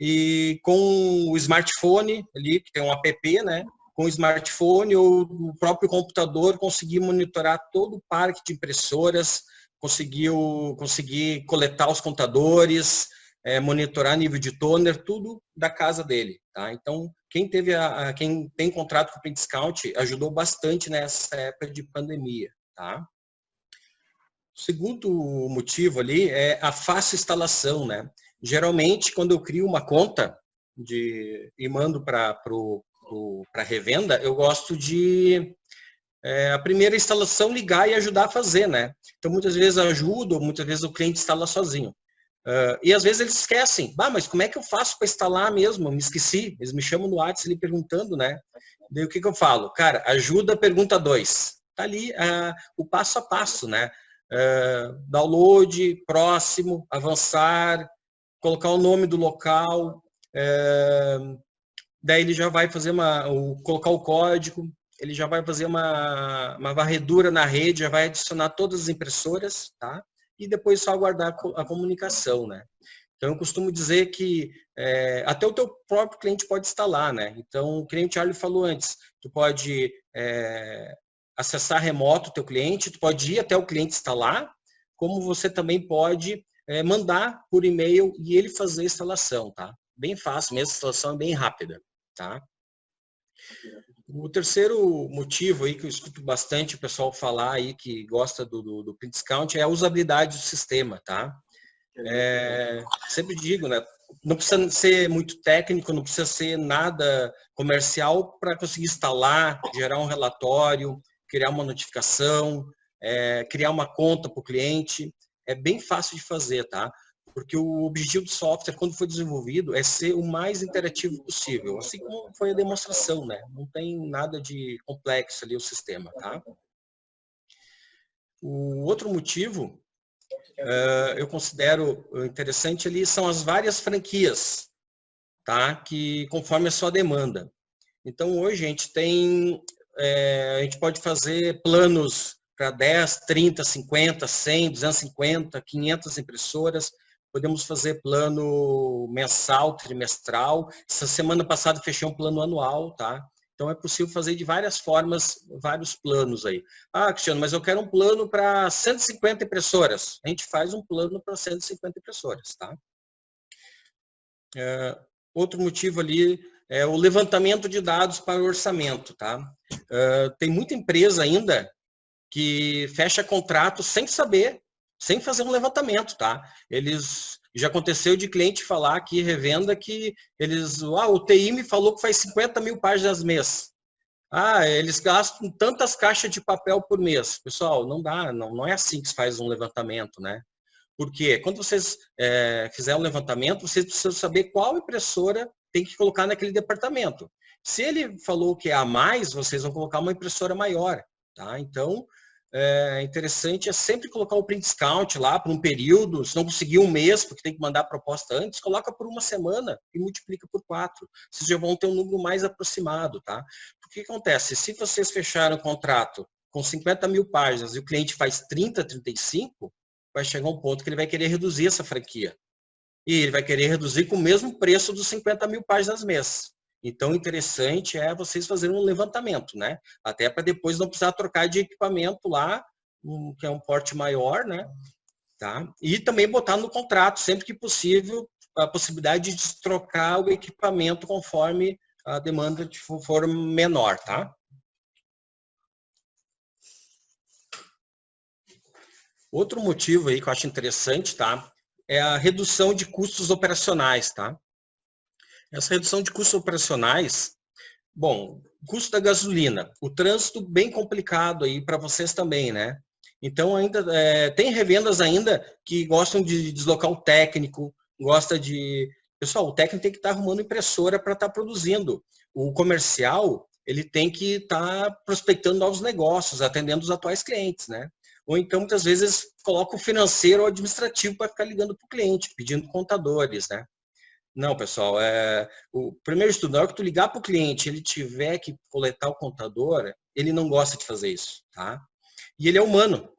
e com o smartphone ali, que tem um app, né? Com o smartphone ou o próprio computador, conseguir monitorar todo o parque de impressoras, conseguir coletar os contadores, monitorar nível de toner, tudo da casa dele, tá? Então, quem tem contrato com o Print Scout ajudou bastante nessa época de pandemia, tá? O segundo motivo ali é a fácil instalação, né? Geralmente, quando eu crio uma conta e mando para revenda, eu gosto de a primeira instalação ligar e ajudar a fazer, né? Então, muitas vezes eu ajudo, muitas vezes o cliente instala sozinho. E às vezes eles esquecem. Mas como é que eu faço para instalar mesmo? Eu me esqueci. Eles me chamam no WhatsApp ali perguntando, né? Daí o que eu falo? Cara, ajuda pergunta 2. Tá ali o passo a passo, né? Download, próximo, avançar, colocar o nome do local. Daí ele já vai fazer colocar o código, ele já vai fazer uma varredura na rede, já vai adicionar todas as impressoras, tá? E depois só aguardar a comunicação, né? Então, eu costumo dizer que até o teu próprio cliente pode instalar, né? Então, o cliente Charlie falou antes, tu pode acessar remoto o teu cliente, tu pode ir até o cliente instalar, como você também pode mandar por e-mail e ele fazer a instalação, tá? Bem fácil mesmo, a instalação é bem rápida, tá? O terceiro motivo aí que eu escuto bastante o pessoal falar aí que gosta do Print Scout é a usabilidade do sistema, tá? Sempre digo, né? Não precisa ser muito técnico, não precisa ser nada comercial para conseguir instalar, gerar um relatório, criar uma notificação, criar uma conta para o cliente. É bem fácil de fazer, tá? Porque o objetivo do software, quando foi desenvolvido, é ser o mais interativo possível, assim como foi a demonstração, né? Não tem nada de complexo ali o sistema, tá? O outro motivo, eu considero interessante ali, são as várias franquias, tá? Que conforme a sua demanda. Então, hoje a gente tem, a gente pode fazer planos para 10, 30, 50, 100, 250, 500 impressoras. Podemos fazer plano mensal, trimestral. Essa semana passada fechei um plano anual, tá? Então é possível fazer de várias formas, vários planos aí. Ah, Cristiano, mas eu quero um plano para 150 impressoras. A gente faz um plano para 150 impressoras, tá? Outro motivo ali é o levantamento de dados para o orçamento, tá? Tem muita empresa ainda que fecha contrato sem saber, sem fazer um levantamento, tá? Já aconteceu de cliente falar aqui, revenda, que o TI me falou que faz 50 mil páginas mês. Eles gastam tantas caixas de papel por mês. Pessoal, não dá, não é assim que se faz um levantamento, né? Porque quando vocês fizerem um levantamento, vocês precisam saber qual impressora tem que colocar naquele departamento. Se ele falou que é a mais, vocês vão colocar uma impressora maior, tá? Então, interessante sempre colocar o print discount lá por um período. Se não conseguir um mês, porque tem que mandar a proposta antes, coloca por uma semana e multiplica por 4. Vocês já vão ter um número mais aproximado, tá? O que acontece? Se vocês fecharam o contrato com 50 mil páginas e o cliente faz 30, 35, vai chegar um ponto que ele vai querer reduzir essa franquia. E ele vai querer reduzir com o mesmo preço dos 50 mil páginas mês. Então, interessante é vocês fazerem um levantamento, né? Até para depois não precisar trocar de equipamento lá, que é um porte maior, né? Tá? E também botar no contrato, sempre que possível, a possibilidade de trocar o equipamento conforme a demanda for menor, tá? Outro motivo aí que eu acho interessante, tá? É a redução de custos operacionais, tá? Essa redução de custos operacionais, bom, custo da gasolina, o trânsito bem complicado aí para vocês também, né? Então ainda tem revendas ainda que gostam de deslocar o técnico, pessoal, o técnico tem que estar arrumando impressora para estar produzindo. O comercial, ele tem que estar prospectando novos negócios, atendendo os atuais clientes, né? Ou então, muitas vezes, coloca o financeiro ou administrativo para ficar ligando para o cliente, pedindo contadores, né? Não, pessoal, o primeiro estudo, na hora que tu ligar para o cliente, ele tiver que coletar o contador, ele não gosta de fazer isso, tá? E ele é humano.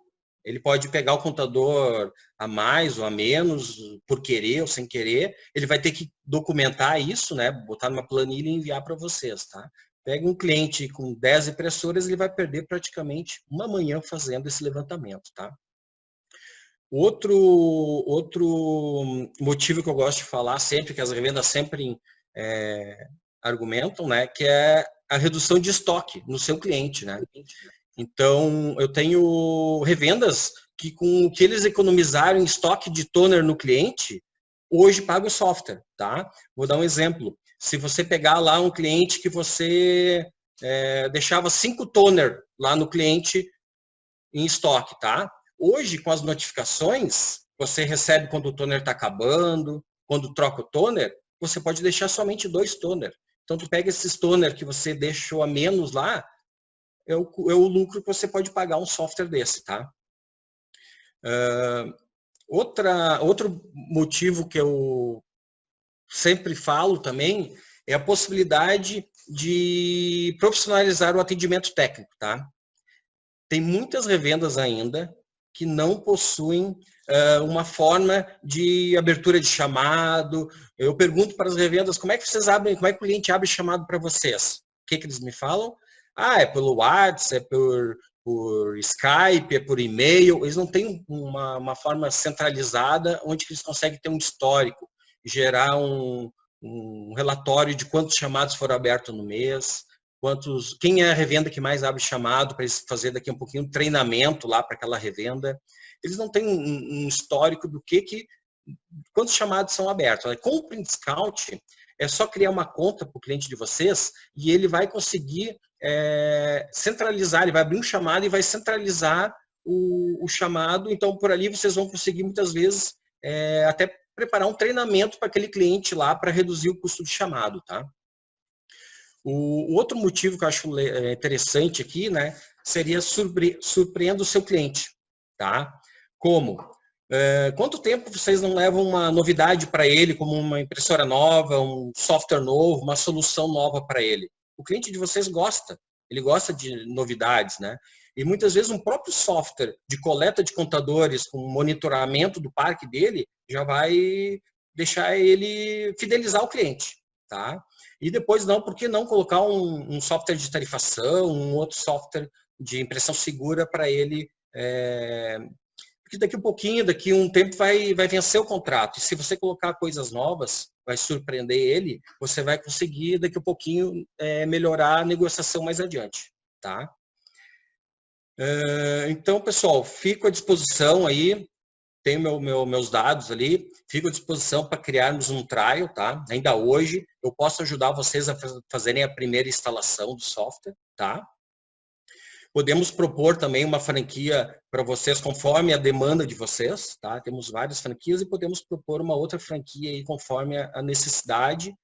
Ele pode pegar o contador a mais ou a menos, por querer ou sem querer. Ele vai ter que documentar isso, né? Botar numa planilha e enviar para vocês, tá? Pega um cliente com 10 impressoras, ele vai perder praticamente uma manhã fazendo esse levantamento, tá? Outro motivo que eu gosto de falar sempre, que as revendas sempre argumentam, né, que é a redução de estoque no seu cliente, né? Então, eu tenho revendas que com o que eles economizaram em estoque de toner no cliente, hoje paga o software, tá? Vou dar um exemplo. Se você pegar lá um cliente que você deixava 5 toner lá no cliente em estoque, tá? Hoje, com as notificações, você recebe quando o toner está acabando, quando troca o toner, você pode deixar somente 2 toner. Então, tu pega esses toner que você deixou a menos lá, é o lucro que você pode pagar um software desse, tá? Outro motivo que eu sempre falo também é a possibilidade de profissionalizar o atendimento técnico, tá? Tem muitas revendas ainda que não possuem uma forma de abertura de chamado. Eu pergunto para as revendas, como é que vocês abrem, como é que o cliente abre chamado para vocês? O que eles me falam? É pelo WhatsApp, é por Skype, é por e-mail. Eles não têm uma forma centralizada onde eles conseguem ter um histórico, gerar um relatório de quantos chamados foram abertos no mês, quem é a revenda que mais abre chamado, para eles fazer daqui a um pouquinho um treinamento lá para aquela revenda. Eles não têm um histórico do quantos chamados são abertos. Com o Print Scout, é só criar uma conta para o cliente de vocês e ele vai conseguir centralizar, ele vai abrir um chamado e vai centralizar o chamado. Então, por ali vocês vão conseguir muitas vezes até preparar um treinamento para aquele cliente lá para reduzir o custo de chamado, tá? O outro motivo que eu acho interessante aqui, né, seria surpreender o seu cliente, tá? Como? Quanto tempo vocês não levam uma novidade para ele, como uma impressora nova, um software novo, uma solução nova para ele? O cliente de vocês gosta. ele gosta de novidades, né? E muitas vezes um próprio software de coleta de contadores com monitoramento do parque dele já vai deixar ele fidelizar o cliente, tá? E depois não, por que não colocar um software de tarifação, um outro software de impressão segura para ele, porque daqui a pouquinho, daqui a um tempo vai vencer o contrato. E se você colocar coisas novas, vai surpreender ele, você vai conseguir daqui a pouquinho melhorar a negociação mais adiante, tá? Então, pessoal, fico à disposição aí, tenho meus dados ali, fico à disposição para criarmos um trial, tá? Ainda hoje, eu posso ajudar vocês a fazerem a primeira instalação do software, tá? Podemos propor também uma franquia para vocês conforme a demanda de vocês, tá? Temos várias franquias e podemos propor uma outra franquia aí conforme a necessidade,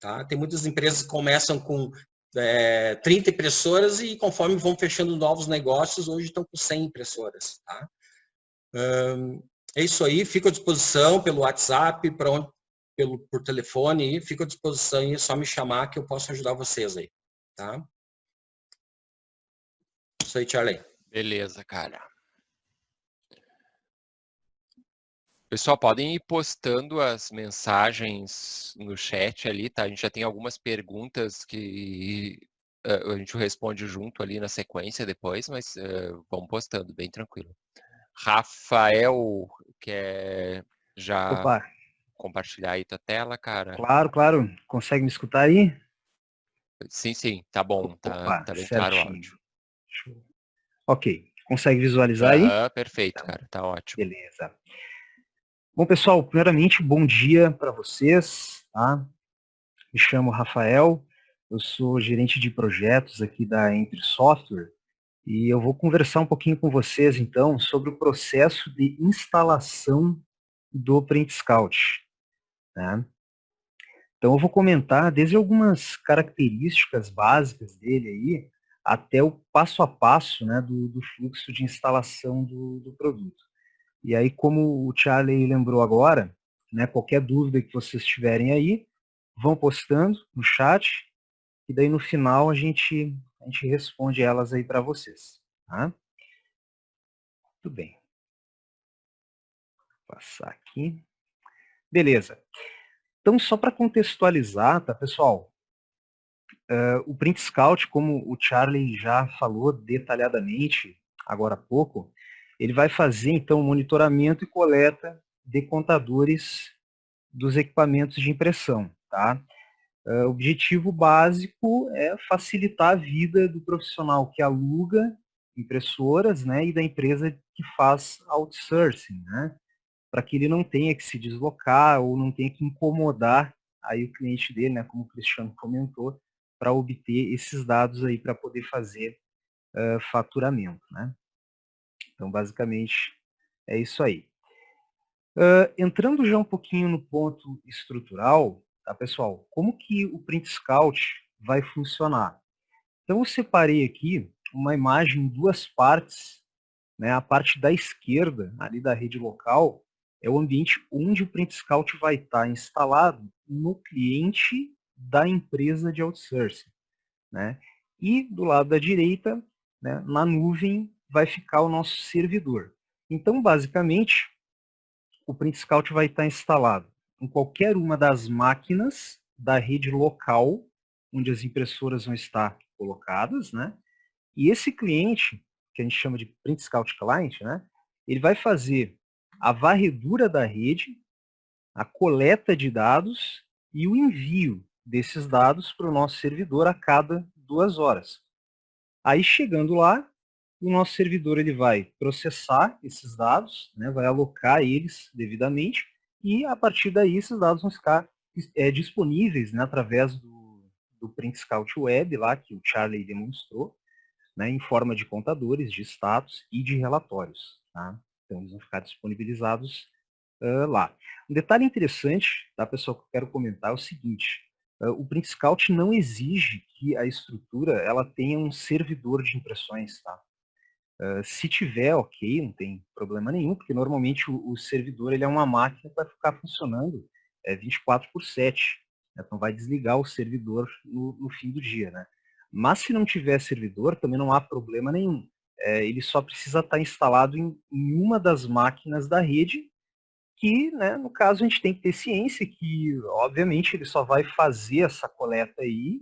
tá? Tem muitas empresas que começam com 30 impressoras e conforme vão fechando novos negócios, hoje estão com 100 impressoras, tá? É isso aí, fico à disposição pelo WhatsApp, por telefone, fico à disposição e é só me chamar que eu posso ajudar vocês aí, tá? Isso aí, Charlie. Beleza, cara. Pessoal, podem ir postando as mensagens no chat ali, tá? A gente já tem algumas perguntas que a gente responde junto ali na sequência depois, mas vamos postando, bem tranquilo. Rafael, quer já compartilhar aí tua tela, cara? Claro, claro. Consegue me escutar aí? Sim, tá bom. Tá bem claro o áudio. Ok. Consegue visualizar aí? Perfeito, cara. Tá ótimo. Beleza. Bom, pessoal, primeiramente, bom dia para vocês, tá? Me chamo Rafael, eu sou gerente de projetos aqui da Entre Software e eu vou conversar um pouquinho com vocês, então, sobre o processo de instalação do Print Scout, né? Então, eu vou comentar desde algumas características básicas dele aí, até o passo a passo, né, do fluxo de instalação do produto. E aí, como o Charlie lembrou agora, né, qualquer dúvida que vocês tiverem aí, vão postando no chat, e daí no final a gente responde elas aí para vocês. Tá? Tudo bem. Vou passar aqui. Beleza. Então, só para contextualizar, tá, pessoal? O Print Scout, como o Charlie já falou detalhadamente agora há pouco, ele vai fazer, então, o monitoramento e coleta de contadores dos equipamentos de impressão, tá? O objetivo básico é facilitar a vida do profissional que aluga impressoras, né, e da empresa que faz outsourcing, né, para que ele não tenha que se deslocar ou não tenha que incomodar aí o cliente dele, né, como o Cristiano comentou, para obter esses dados aí para poder fazer faturamento, né. Então, basicamente, é isso aí. Entrando já um pouquinho no ponto estrutural, tá, pessoal? Como que o Print Scout vai funcionar? Então, eu separei aqui uma imagem em duas partes, né? A parte da esquerda, ali da rede local, é o ambiente onde o Print Scout vai estar instalado no cliente da empresa de outsourcing, né? E do lado da direita, né, na nuvem, vai ficar o nosso servidor. Então, basicamente, o Print Scout vai estar instalado em qualquer uma das máquinas da rede local, onde as impressoras vão estar colocadas, né? E esse cliente, que a gente chama de Print Scout Client, né? Ele vai fazer a varredura da rede, a coleta de dados e o envio desses dados para o nosso servidor a cada 2 horas. Aí, chegando lá, o nosso servidor ele vai processar esses dados, né, vai alocar eles devidamente, e a partir daí esses dados vão ficar disponíveis, né, através do Print Scout Web, lá que o Charlie demonstrou, né, em forma de contadores, de status e de relatórios. Tá? Então, eles vão ficar disponibilizados lá. Um detalhe interessante, tá, pessoal, que eu quero comentar é o seguinte: o Print Scout não exige que a estrutura ela tenha um servidor de impressões. Tá? Se tiver, ok, não tem problema nenhum, porque normalmente o servidor ele é uma máquina que vai ficar funcionando 24/7. Né? Então vai desligar o servidor no fim do dia. Né? Mas se não tiver servidor, também não há problema nenhum. Ele só precisa estar instalado em uma das máquinas da rede, que, né, no caso, a gente tem que ter ciência que, obviamente, ele só vai fazer essa coleta aí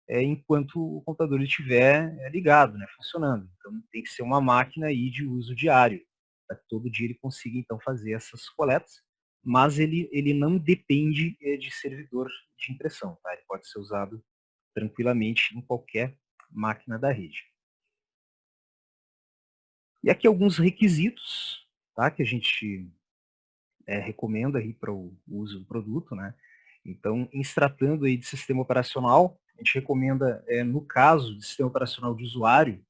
enquanto o computador estiver ligado, né, funcionando. Então, tem que ser uma máquina aí de uso diário, para que todo dia ele consiga, então, fazer essas coletas, mas ele não depende de servidor de impressão, tá? Ele pode ser usado tranquilamente em qualquer máquina da rede. E aqui alguns requisitos, tá, que a gente recomenda aí para o uso do produto, né? Então, em se tratando aí de sistema operacional, a gente recomenda, no caso de sistema operacional de usuário,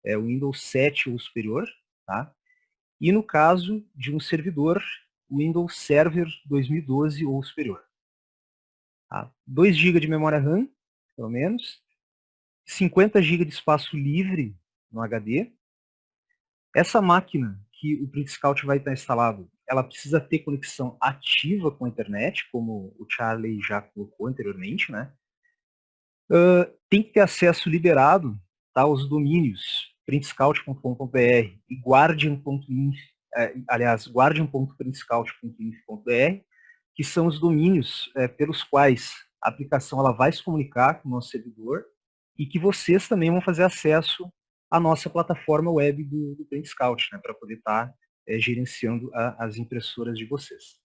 o Windows 7 ou superior, tá? E no caso de um servidor, o Windows Server 2012 ou superior. Tá? 2 GB de memória RAM, pelo menos, 50 GB de espaço livre no HD. Essa máquina que o Print Scout vai estar instalado, ela precisa ter conexão ativa com a internet, como o Charlie já colocou anteriormente, né? Tem que ter acesso liberado, tá, aos domínios printscout.com.br e guardian.inf, guardian.printscout.inf.br, que são os domínios pelos quais a aplicação ela vai se comunicar com o nosso servidor e que vocês também vão fazer acesso à nossa plataforma web do Print Scout, né, para poder estar gerenciando as impressoras de vocês.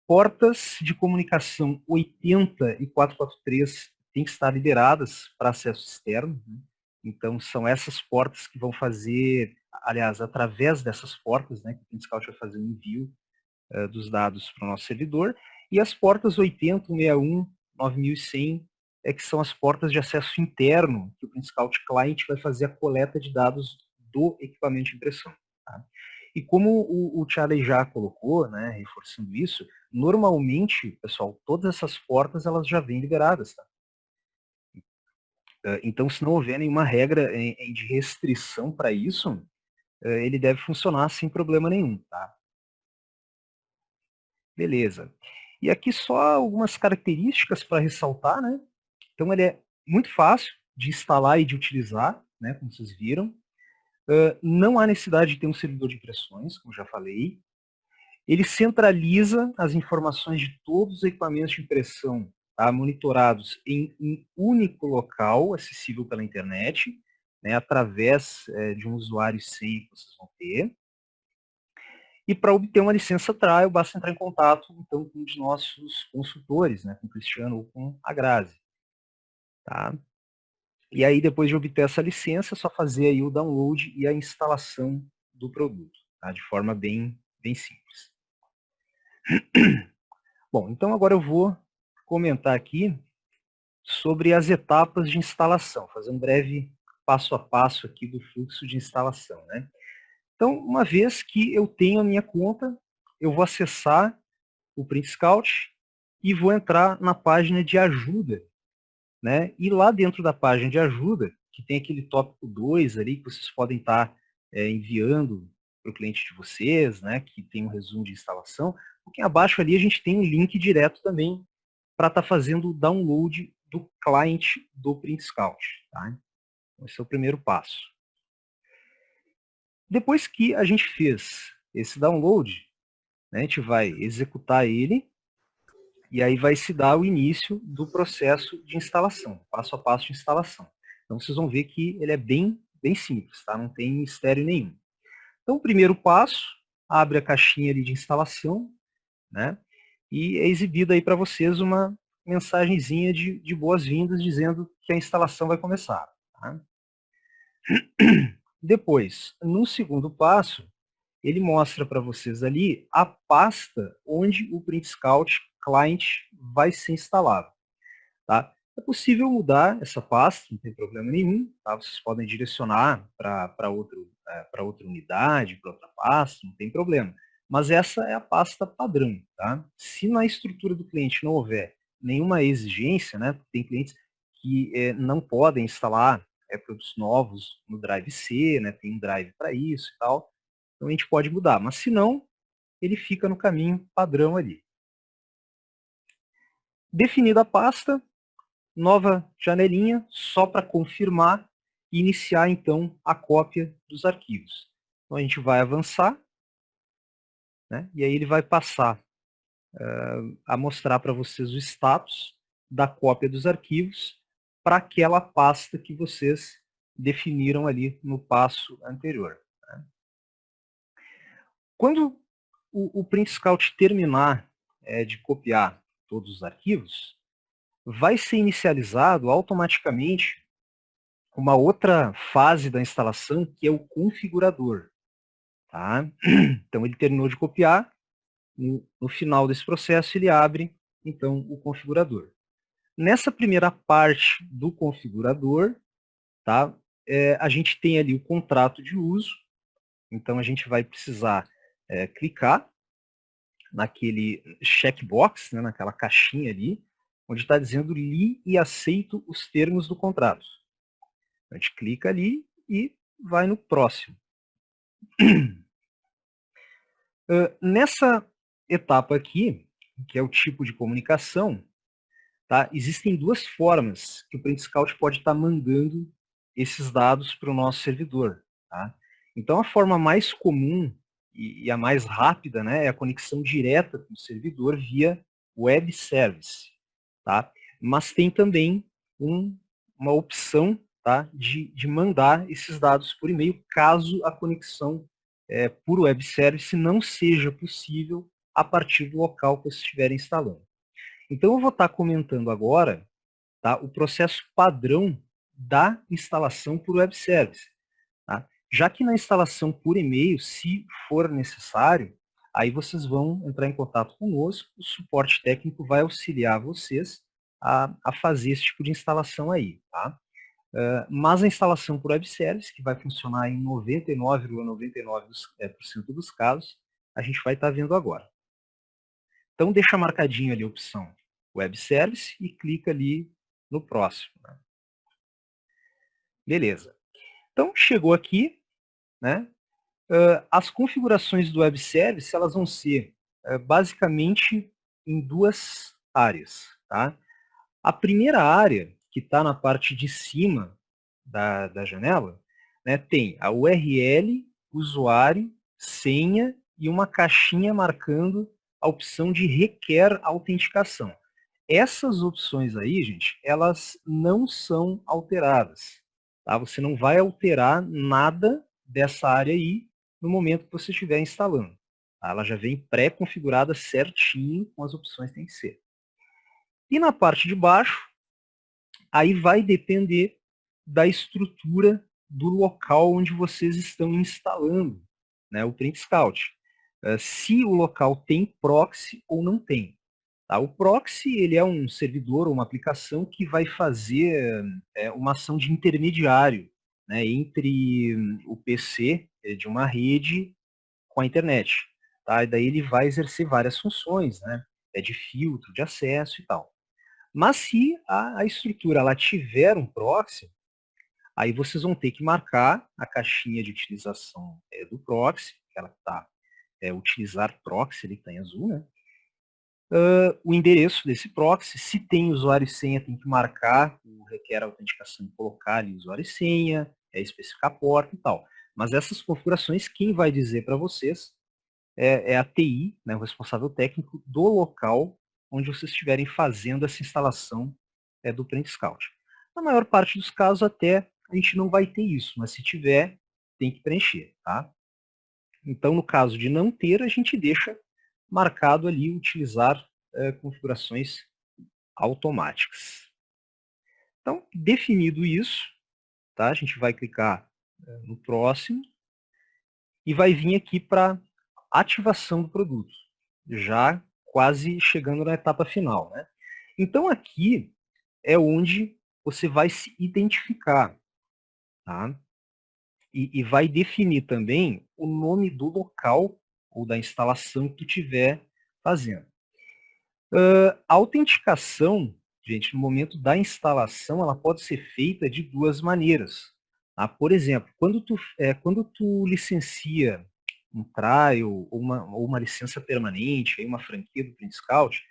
Portas de comunicação 80 e 443 têm que estar liberadas para acesso externo. Né? Então, são essas portas que vão fazer, aliás, através dessas portas, né, que o Print Scout vai fazer o envio dos dados para o nosso servidor. E as portas 80, 161, 9100, que são as portas de acesso interno, que o Print Scout Client vai fazer a coleta de dados do equipamento de impressão. Tá? E como o Charlie já colocou, né, reforçando isso, normalmente, pessoal, todas essas portas elas já vêm liberadas. Tá? Então, se não houver nenhuma regra de restrição para isso, ele deve funcionar sem problema nenhum. Tá? Beleza. E aqui só algumas características para ressaltar, né? Então ele é muito fácil de instalar e de utilizar, né? Como vocês viram. Não há necessidade de ter um servidor de impressões, como já falei. Ele centraliza as informações de todos os equipamentos de impressão, tá, monitorados em um único local, acessível pela internet, né, através de um usuário e senha que vocês vão ter. E para obter uma licença trial, basta entrar em contato então, com um de nossos consultores, né, com o Cristiano ou com a Grazi. Tá? E aí, depois de obter essa licença, é só fazer aí o download e a instalação do produto, tá? De forma bem simples. Bom, então agora eu vou comentar aqui sobre as etapas de instalação, fazer um breve passo a passo aqui do fluxo de instalação, né? Então, uma vez que eu tenho a minha conta, eu vou acessar o Print Scout e vou entrar na página de ajuda, né? E lá dentro da página de ajuda, que tem aquele tópico 2 ali, que vocês podem estar enviando para o cliente de vocês, né? Que tem um resumo de instalação. Um pouquinho abaixo ali a gente tem um link direto também para estar fazendo o download do client do Print Scout. Tá? Esse é o primeiro passo. Depois que a gente fez esse download, né, a gente vai executar ele e aí vai se dar o início do processo de instalação, passo a passo de instalação. Então vocês vão ver que ele é bem simples, tá? Não tem mistério nenhum. Então o primeiro passo, abre a caixinha ali de instalação, né? E é exibida aí para vocês uma mensagenzinha de boas-vindas dizendo que a instalação vai começar. Tá? Depois, no segundo passo, ele mostra para vocês ali a pasta onde o Print Scout Client vai ser instalado. Tá? É possível mudar essa pasta, não tem problema nenhum. Tá? Vocês podem direcionar para outra unidade, para outra pasta, não tem problema. Mas essa é a pasta padrão. Tá? Se na estrutura do cliente não houver nenhuma exigência, né, tem clientes que não podem instalar produtos novos no Drive C, né, tem um drive para isso e tal, então a gente pode mudar, mas se não, ele fica no caminho padrão ali. Definida a pasta, nova janelinha, só para confirmar e iniciar, então, a cópia dos arquivos. Então, a gente vai avançar, né, e aí ele vai passar a mostrar para vocês o status da cópia dos arquivos para aquela pasta que vocês definiram ali no passo anterior. Né. Quando o Print Scout terminar de copiar todos os arquivos, vai ser inicializado automaticamente uma outra fase da instalação, que é o configurador. Tá? Então, ele terminou de copiar, no final desse processo, ele abre, então, o configurador. Nessa primeira parte do configurador, tá, a gente tem ali o contrato de uso, então a gente vai precisar clicar naquele checkbox, né, naquela caixinha ali, onde está dizendo li e aceito os termos do contrato. A gente clica ali e vai no próximo. Nessa etapa aqui, que é o tipo de comunicação, tá, existem duas formas que o Print Scout pode estar mandando esses dados para o nosso servidor. Tá? Então, a forma mais comum e a mais rápida, né, é a conexão direta com o servidor via web service. Tá? Mas tem também uma opção, tá, de mandar esses dados por e-mail, caso a conexão por web service não seja possível a partir do local que você estiver instalando. Então, eu vou estar comentando agora, tá, o processo padrão da instalação por web service. Tá? Já que na instalação por e-mail, se for necessário, aí vocês vão entrar em contato conosco, o suporte técnico vai auxiliar vocês a fazer esse tipo de instalação aí. Tá? Mas a instalação por web service, que vai funcionar em 99,99% dos casos, a gente vai estar vendo agora. Então, deixa marcadinho ali a opção web service e clica ali no próximo. Né? Beleza. Então, chegou aqui, né? As configurações do web service, elas vão ser basicamente em duas áreas. Tá? A primeira área, que está na parte de cima da janela, né, tem a URL, usuário, senha e uma caixinha marcando a opção de requer autenticação. Essas opções aí, gente, elas não são alteradas. Tá? Você não vai alterar nada dessa área aí no momento que você estiver instalando. Tá? Ela já vem pré-configurada certinho com as opções que tem que ser. E na parte de baixo, aí vai depender da estrutura do local onde vocês estão instalando, né, o Print Scout. Se o local tem proxy ou não tem. Tá? O proxy ele é um servidor ou uma aplicação que vai fazer uma ação de intermediário, né, entre o PC de uma rede com a internet. Tá? E daí ele vai exercer várias funções, né, de filtro, de acesso e tal. Mas se a estrutura ela tiver um proxy, aí vocês vão ter que marcar a caixinha de utilização do proxy, que ela está utilizar proxy, ele está em azul, né? O endereço desse proxy, se tem usuário e senha, tem que marcar o requer autenticação e colocar ali usuário e senha, especificar a porta e tal. Mas essas configurações, quem vai dizer para vocês é a TI, né, o responsável técnico do local onde vocês estiverem fazendo essa instalação do Print Scout. Na maior parte dos casos até a gente não vai ter isso, mas se tiver, tem que preencher. Tá? Então, no caso de não ter, a gente deixa marcado ali utilizar configurações automáticas. Então, definido isso, tá? A gente vai clicar no próximo e vai vir aqui para ativação do produto, já quase chegando na etapa final. Né? Então, aqui é onde você vai se identificar. Tá? E vai definir também o nome do local ou da instalação que tu estiver fazendo. A autenticação, gente, no momento da instalação, ela pode ser feita de duas maneiras. Tá? Por exemplo, quando tu licencia um trial ou uma licença permanente, uma franquia do Print Scout,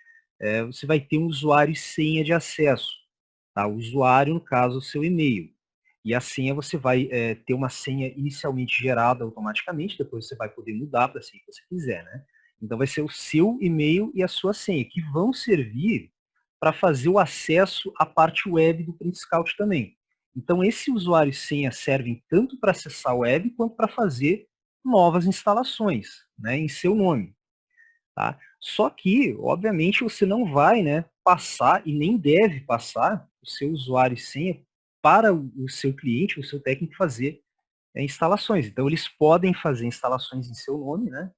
você vai ter um usuário e senha de acesso. tá? O usuário, no caso, o seu e-mail. E a senha você vai ter uma senha inicialmente gerada automaticamente, depois você vai poder mudar para a senha que você quiser, né? Então vai ser o seu e-mail e a sua senha, que vão servir para fazer o acesso à parte web do Print Scout também. Então esse usuário e senha servem tanto para acessar a web quanto para fazer novas instalações, né, em seu nome. Tá? Só que, obviamente, você não vai, né, passar e nem deve passar o seu usuário e senha para o seu cliente, o seu técnico fazer instalações. Então, eles podem fazer instalações em seu nome, né,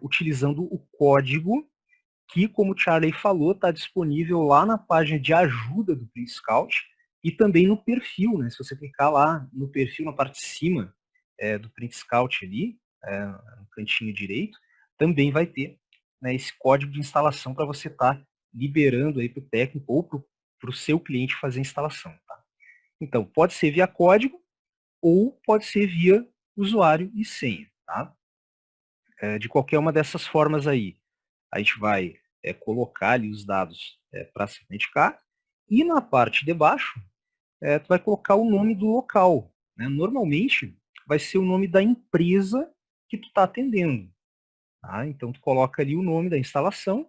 utilizando o código que, como o Charlie falou, está disponível lá na página de ajuda do Print Scout e também no perfil. Né, se você clicar lá no perfil, na parte de cima do Print Scout ali, no cantinho direito, também vai ter, né, esse código de instalação para você estar liberando aí para o técnico ou para o seu cliente fazer a instalação. Tá? Então, pode ser via código ou pode ser via usuário e senha. Tá? De qualquer uma dessas formas aí, a gente vai colocar ali os dados para se autenticar e na parte de baixo, tu vai colocar o nome do local. Né? Normalmente, vai ser o nome da empresa que tu está atendendo. Tá? Então, tu coloca ali o nome da instalação,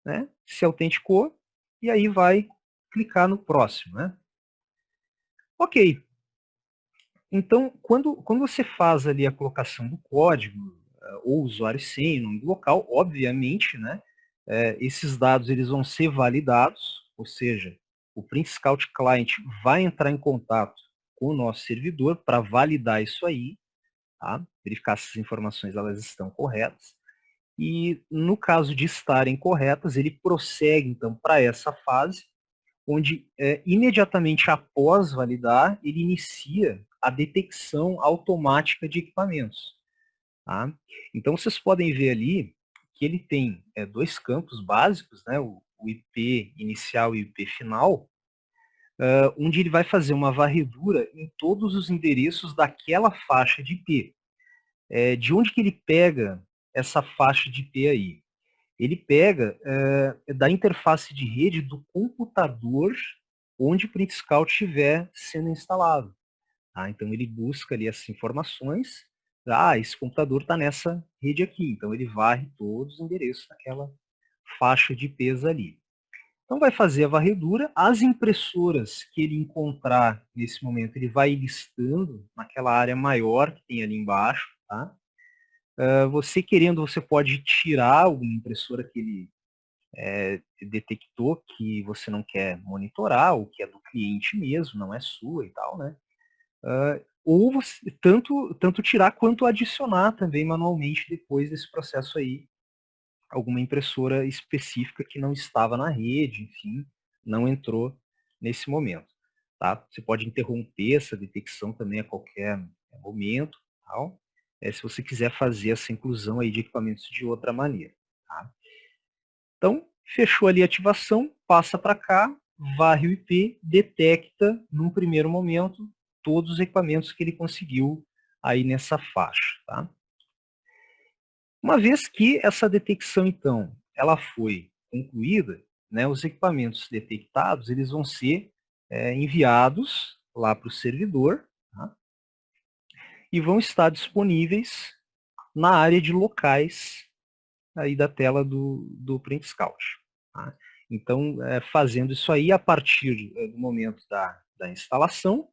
né? Se autenticou, e aí vai clicar no próximo. Né? Ok. Então, quando você faz ali a colocação do código, ou usuário e senha, nome do local, obviamente, né, esses dados eles vão ser validados, ou seja, o Print Scout Client vai entrar em contato com o nosso servidor para validar isso aí, tá? Verificar se as informações elas estão corretas. E no caso de estarem corretas, ele prossegue então para essa fase, onde imediatamente após validar, ele inicia a detecção automática de equipamentos. Tá? Então vocês podem ver ali que ele tem dois campos básicos, né, o IP inicial e o IP final, onde ele vai fazer uma varredura em todos os endereços daquela faixa de IP. De onde que ele pega essa faixa de IP aí? Ele pega da interface de rede do computador onde o Print Scout estiver sendo instalado. Tá? Então ele busca ali essas informações. Esse computador está nessa rede aqui. Então ele varre todos os endereços daquela faixa de IPs ali. Então vai fazer a varredura. As impressoras que ele encontrar nesse momento, ele vai listando naquela área maior que tem ali embaixo. Tá? Você querendo, você pode tirar alguma impressora que ele detectou que você não quer monitorar, ou que é do cliente mesmo, não é sua e tal, né? Ou você, tanto tirar quanto adicionar também manualmente depois desse processo aí, alguma impressora específica que não estava na rede, enfim, não entrou nesse momento. Tá? Você pode interromper essa detecção também a qualquer momento, tal, se você quiser fazer essa inclusão aí de equipamentos de outra maneira. Tá? Então, fechou ali a ativação, passa para cá, varre o IP, detecta, num primeiro momento, todos os equipamentos que ele conseguiu aí nessa faixa. Tá? Uma vez que essa detecção, então, ela foi concluída, né, os equipamentos detectados eles vão ser enviados lá para o servidor, tá? E vão estar disponíveis na área de locais aí da tela do Print Scout. Tá? Então, fazendo isso aí a partir do momento da instalação,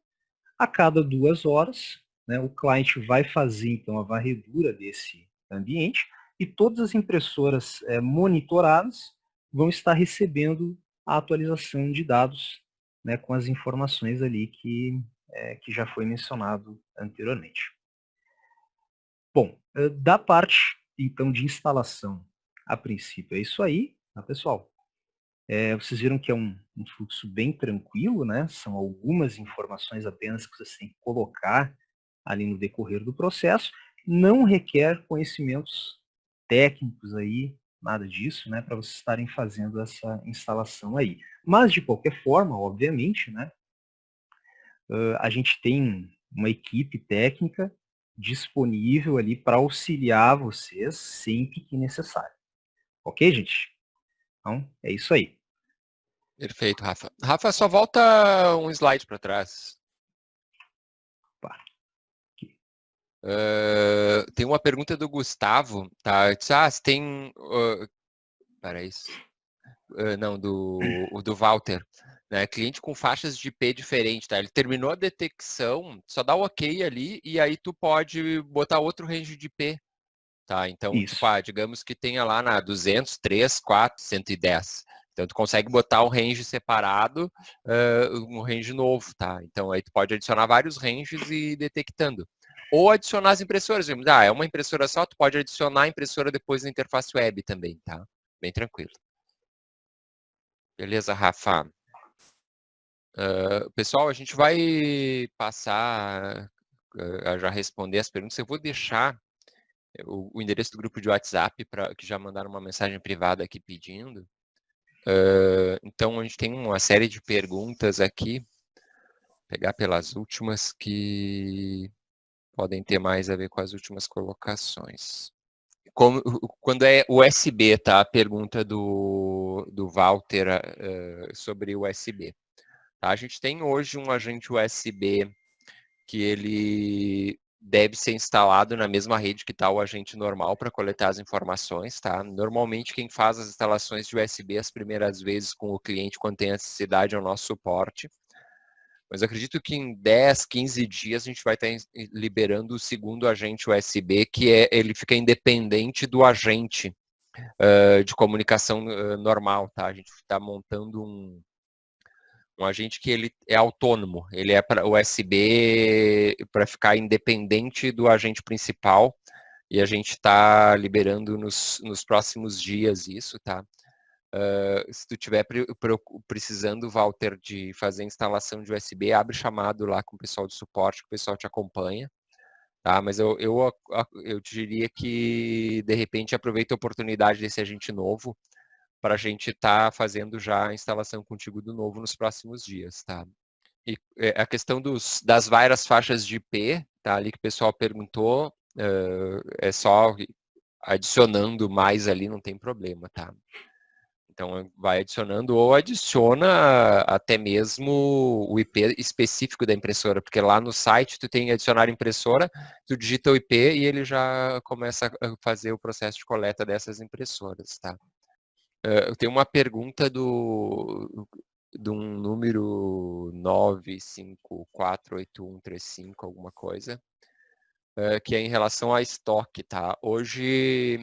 a cada 2 horas, né, o cliente vai fazer então a varredura desse ambiente e todas as impressoras monitoradas vão estar recebendo a atualização de dados, né, com as informações ali que já foi mencionado anteriormente. Bom, da parte então de instalação, a princípio é isso aí, tá, pessoal? Vocês viram que é um fluxo bem tranquilo, né? São algumas informações apenas que vocês têm que colocar ali no decorrer do processo. Não requer conhecimentos técnicos aí, nada disso, né? Para vocês estarem fazendo essa instalação aí. Mas, de qualquer forma, obviamente, né? A gente tem uma equipe técnica disponível ali para auxiliar vocês sempre que necessário. Ok, gente? Então, é isso aí. Perfeito, Rafa. Rafa, só volta um slide para trás. Tem uma pergunta do Gustavo, tá? Se tem... Peraí. Não, do Walter. Né? Cliente com faixas de IP diferente, tá? Ele terminou a detecção, só dá o OK ali e aí tu pode botar outro range de IP. Tá? Então, tipo, digamos que tenha lá na 200, 3, 4, 110. Então, tu consegue botar um range separado, um range novo, tá? Então, aí tu pode adicionar vários ranges e ir detectando. Ou adicionar as impressoras. É uma impressora só, tu pode adicionar a impressora depois na interface web também, tá? Bem tranquilo. Beleza, Rafa? Pessoal, a gente vai passar a já responder as perguntas. Eu vou deixar o endereço do grupo de WhatsApp, que já mandaram uma mensagem privada aqui pedindo. Então, a gente tem uma série de perguntas aqui. Vou pegar pelas últimas que podem ter mais a ver com as últimas colocações. Quando é USB, tá? A pergunta do Walter sobre USB. Tá? A gente tem hoje um agente USB que ele deve ser instalado na mesma rede que está o agente normal para coletar as informações, tá? Normalmente quem faz as instalações de USB as primeiras vezes com o cliente quando tem necessidade é o nosso suporte. Mas eu acredito que em 10, 15 dias a gente vai estar liberando o segundo agente USB, que ele fica independente do agente de comunicação normal, tá? A gente está montando um agente que ele é autônomo, ele é para USB para ficar independente do agente principal e a gente está liberando nos próximos dias isso, tá? Se tu tiver precisando, Walter, de fazer instalação de USB, abre chamado lá com o pessoal de suporte, que o pessoal te acompanha, tá? Mas eu diria que, de repente, aproveita a oportunidade desse agente novo para a gente estar fazendo já a instalação contigo do novo nos próximos dias, tá? E a questão das várias faixas de IP, tá? Ali que o pessoal perguntou, é só adicionando mais ali, não tem problema, tá? Então, vai adicionando ou adiciona até mesmo o IP específico da impressora, porque lá no site tu tem adicionar impressora, tu digita o IP e ele já começa a fazer o processo de coleta dessas impressoras, tá? Eu tenho uma pergunta de um número 9548135, alguma coisa, que é em relação a estoque, tá? Hoje,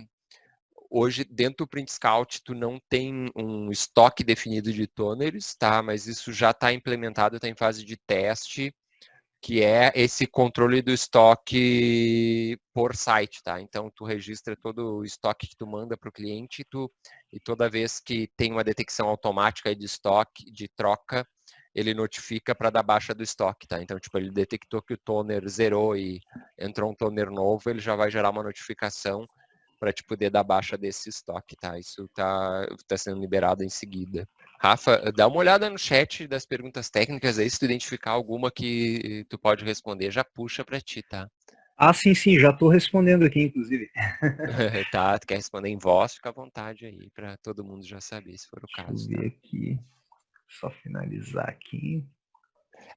dentro do Print Scout, tu não tem um estoque definido de toners, tá? Mas isso já está implementado, está em fase de teste, que é esse controle do estoque por site, tá? Então, tu registra todo o estoque que tu manda para o cliente e toda vez que tem uma detecção automática de estoque, de troca, ele notifica para dar baixa do estoque, tá? Então, tipo, ele detectou que o toner zerou e entrou um toner novo, ele já vai gerar uma notificação para te poder dar baixa desse estoque, tá? Isso tá sendo liberado em seguida. Rafa, dá uma olhada no chat das perguntas técnicas aí, se tu identificar alguma que tu pode responder, já puxa para ti, tá? Sim, já estou respondendo aqui, inclusive. Tá, tu quer responder em voz, fica à vontade aí, para todo mundo já saber, se for o caso. Deixa eu ver aqui, só finalizar aqui.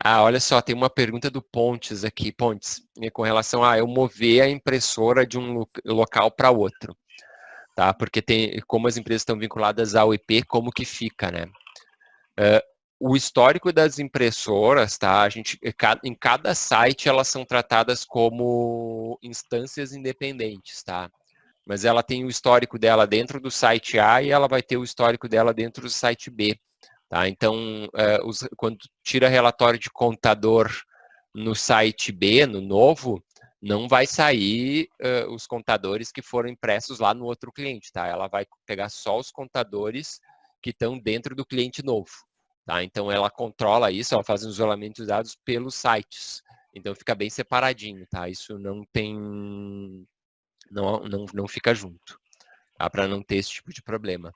Olha só, tem uma pergunta do Pontes aqui, Pontes, com relação a eu mover a impressora de um local para outro, tá? Porque como as empresas estão vinculadas ao IP, como que fica, né? O histórico das impressoras, tá? Em cada site elas são tratadas como instâncias independentes, tá? Mas ela tem o histórico dela dentro do site A e ela vai ter o histórico dela dentro do site B, tá? Então, quando tira relatório de contador no site B, no novo, não vai sair os contadores que foram impressos lá no outro cliente, tá? Ela vai pegar só os contadores que estão dentro do cliente novo. Tá? Então, ela controla isso, ela faz um isolamento de dados pelos sites. Então, fica bem separadinho, tá? Isso não tem... Não fica junto, tá? Para não ter esse tipo de problema.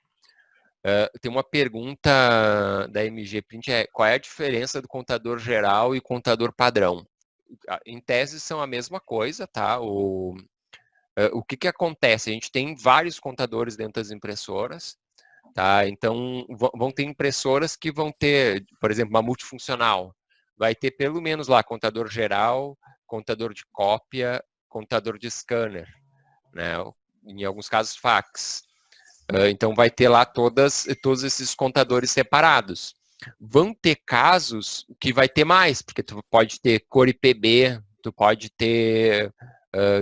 Tem uma pergunta da MG Print, qual é a diferença do contador geral e contador padrão? Em tese, são a mesma coisa, tá? O que acontece? A gente tem vários contadores dentro das impressoras, Tá? Então, vão ter impressoras que vão ter, por exemplo, uma multifuncional. Vai ter pelo menos lá contador geral, contador de cópia, contador de scanner, né? Em alguns casos fax. Então vai ter lá todos esses contadores separados. Vão ter casos que vai ter mais, porque tu pode ter cor IPB, tu pode ter,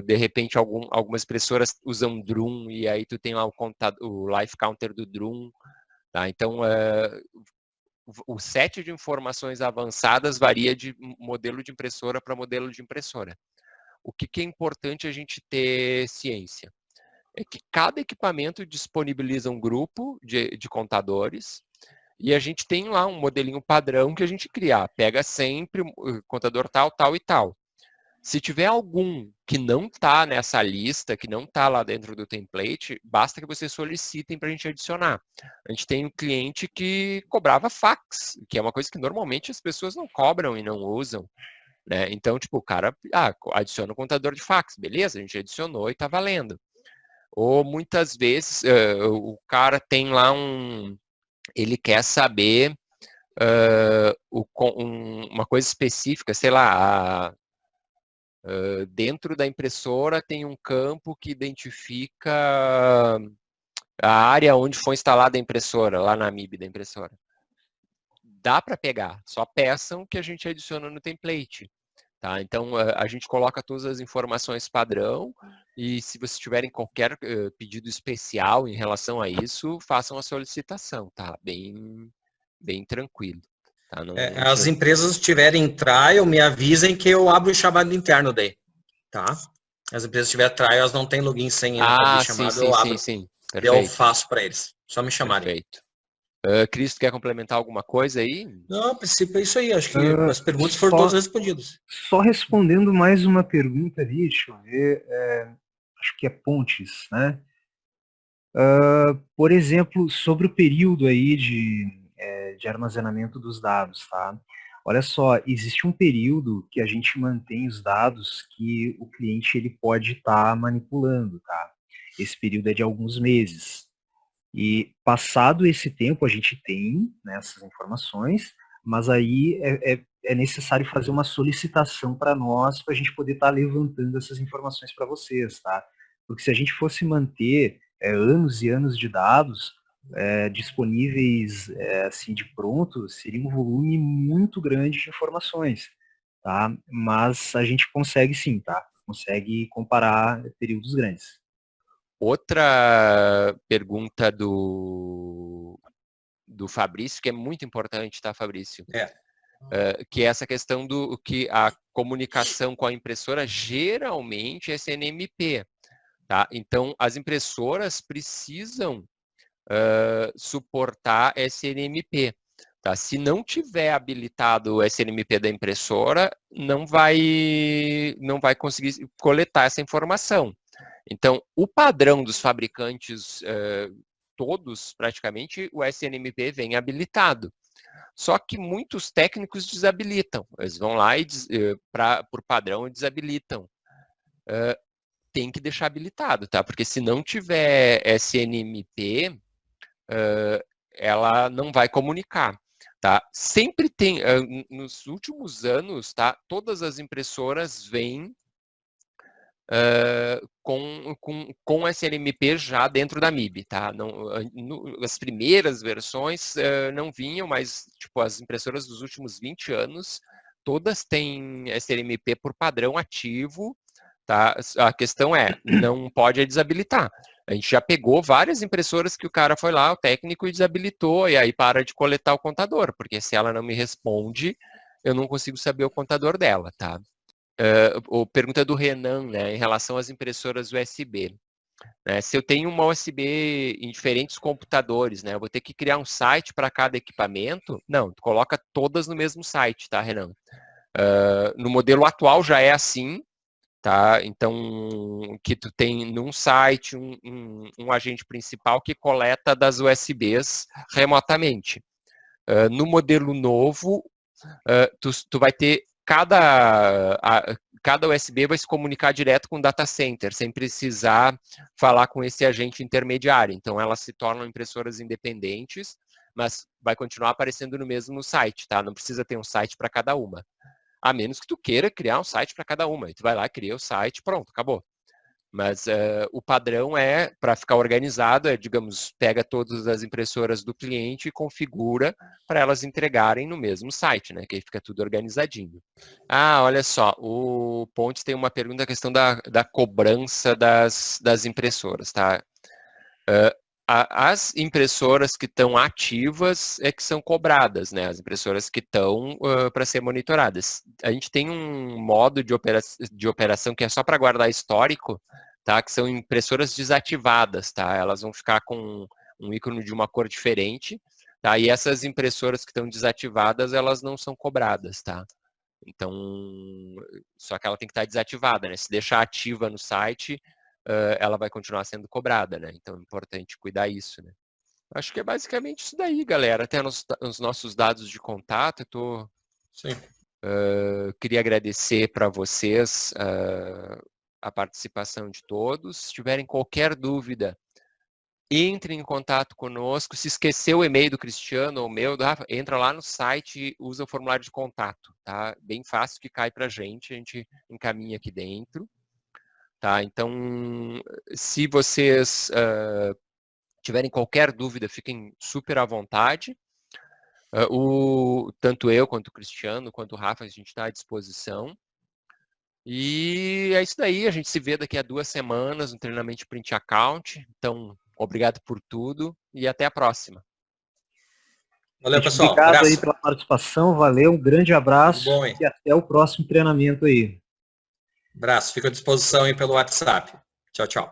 de repente, algumas impressoras usam Drum, e aí tu tem lá o life counter do Drum. Tá? Então, o set de informações avançadas varia de modelo de impressora para modelo de impressora. O que é importante a gente ter ciência? É que cada equipamento disponibiliza um grupo de contadores e a gente tem lá um modelinho padrão que a gente cria. Pega sempre o contador tal, tal e tal. Se tiver algum que não está nessa lista, que não está lá dentro do template, basta que vocês solicitem para a gente adicionar. A gente tem um cliente que cobrava fax, que é uma coisa que normalmente as pessoas não cobram e não usam. Né? Então, tipo, o cara adiciona o contador de fax, beleza, a gente adicionou e está valendo. Ou muitas vezes o cara tem lá ele quer saber uma coisa específica, sei lá, dentro da impressora tem um campo que identifica a área onde foi instalada a impressora, lá na MIB da impressora. Dá para pegar, só peçam que a gente adiciona no template. Tá? Então, a gente coloca todas as informações padrão e se vocês tiverem qualquer pedido especial em relação a isso, façam a solicitação, tá? Bem tranquilo. Tá? As empresas tiverem trial, me avisem que eu abro o chamado interno daí, tá? As empresas tiverem trial, elas não têm login sem abrir chamado, eu abro. Sim. Eu faço para eles, só me chamarem. Perfeito. Cristo, quer complementar alguma coisa aí? Não, a princípio é isso aí. Acho que as perguntas foram todas respondidas. Só respondendo mais uma pergunta ali, deixa eu ver. Acho que é Pontes, né? Por exemplo, sobre o período aí de armazenamento dos dados, tá? Olha só, existe um período que a gente mantém os dados que o cliente ele pode estar manipulando, tá? Esse período é de alguns meses. E passado esse tempo a gente tem, né, essas informações, mas aí é necessário fazer uma solicitação para nós para a gente poder estar levantando essas informações para vocês, tá? Porque se a gente fosse manter anos e anos de dados disponíveis assim de pronto, seria um volume muito grande de informações, tá? Mas a gente consegue sim, tá? Consegue comparar períodos grandes. Outra pergunta do Fabrício, que é muito importante, tá, Fabrício? Que é essa questão do que a comunicação com a impressora geralmente é SNMP. Tá? Então, as impressoras precisam suportar SNMP. Tá? Se não tiver habilitado o SNMP da impressora, não vai conseguir coletar essa informação. Então, o padrão dos fabricantes todos, praticamente, o SNMP vem habilitado. Só que muitos técnicos desabilitam. Eles vão lá e, por padrão, desabilitam. Tem que deixar habilitado, tá? Porque se não tiver SNMP, ela não vai comunicar. Tá? Sempre tem, nos últimos anos, tá? Todas as impressoras vêm com SNMP já dentro da MIB, tá? As primeiras versões não vinham, mas tipo, as impressoras dos últimos 20 anos, todas têm SNMP por padrão ativo, tá? A questão é, não pode desabilitar. A gente já pegou várias impressoras que o cara foi lá, o técnico, e desabilitou, e aí para de coletar o contador, porque se ela não me responde, eu não consigo saber o contador dela, tá? Pergunta do Renan, né, em relação às impressoras USB. Né, se eu tenho uma USB em diferentes computadores, né, eu vou ter que criar um site para cada equipamento? Não, tu coloca todas no mesmo site, tá, Renan? No modelo atual já é assim, tá? Então, que tu tem num site um agente principal que coleta das USBs remotamente. No modelo novo, tu vai ter cada USB vai se comunicar direto com o data center, sem precisar falar com esse agente intermediário. Então, elas se tornam impressoras independentes, mas vai continuar aparecendo no mesmo site, tá? Não precisa ter um site para cada uma. A menos que tu queira criar um site para cada uma. E tu vai lá, cria o site, pronto, acabou. Mas o padrão para ficar organizado, digamos, pega todas as impressoras do cliente e configura para elas entregarem no mesmo site, né? Que aí fica tudo organizadinho. Ah, olha só, o Pontes tem uma pergunta, a questão da cobrança das impressoras, tá? As impressoras que estão ativas é que são cobradas, né? As impressoras que estão para ser monitoradas. A gente tem um modo de operação que é só para guardar histórico, tá? Que são impressoras desativadas, tá? Elas vão ficar com um ícone de uma cor diferente, tá? E essas impressoras que estão desativadas, elas não são cobradas, tá? Então, só que ela tem que estar desativada, né? Se deixar ativa no site, ela vai continuar sendo cobrada, né? Então é importante cuidar isso, né? Acho que é basicamente isso daí, galera. Até os nossos dados de contato, Sim. Queria agradecer para vocês a participação de todos. Se tiverem qualquer dúvida, entrem em contato conosco. Se esqueceu o e-mail do Cristiano ou o meu, do Rafa, entra lá no site e usa o formulário de contato, tá? Bem fácil que cai para a gente encaminha aqui dentro. Tá, então, se vocês tiverem qualquer dúvida, fiquem super à vontade. Tanto eu, quanto o Cristiano, quanto o Rafa, a gente está à disposição. E é isso daí, a gente se vê daqui a 2 semanas no treinamento de Print Account. Então, obrigado por tudo e até a próxima. Valeu, pessoal. Obrigado Abraço. aí pela participação, valeu, um grande abraço Bom, e até o próximo treinamento aí. Abraço, fico à disposição aí pelo WhatsApp. Tchau, tchau.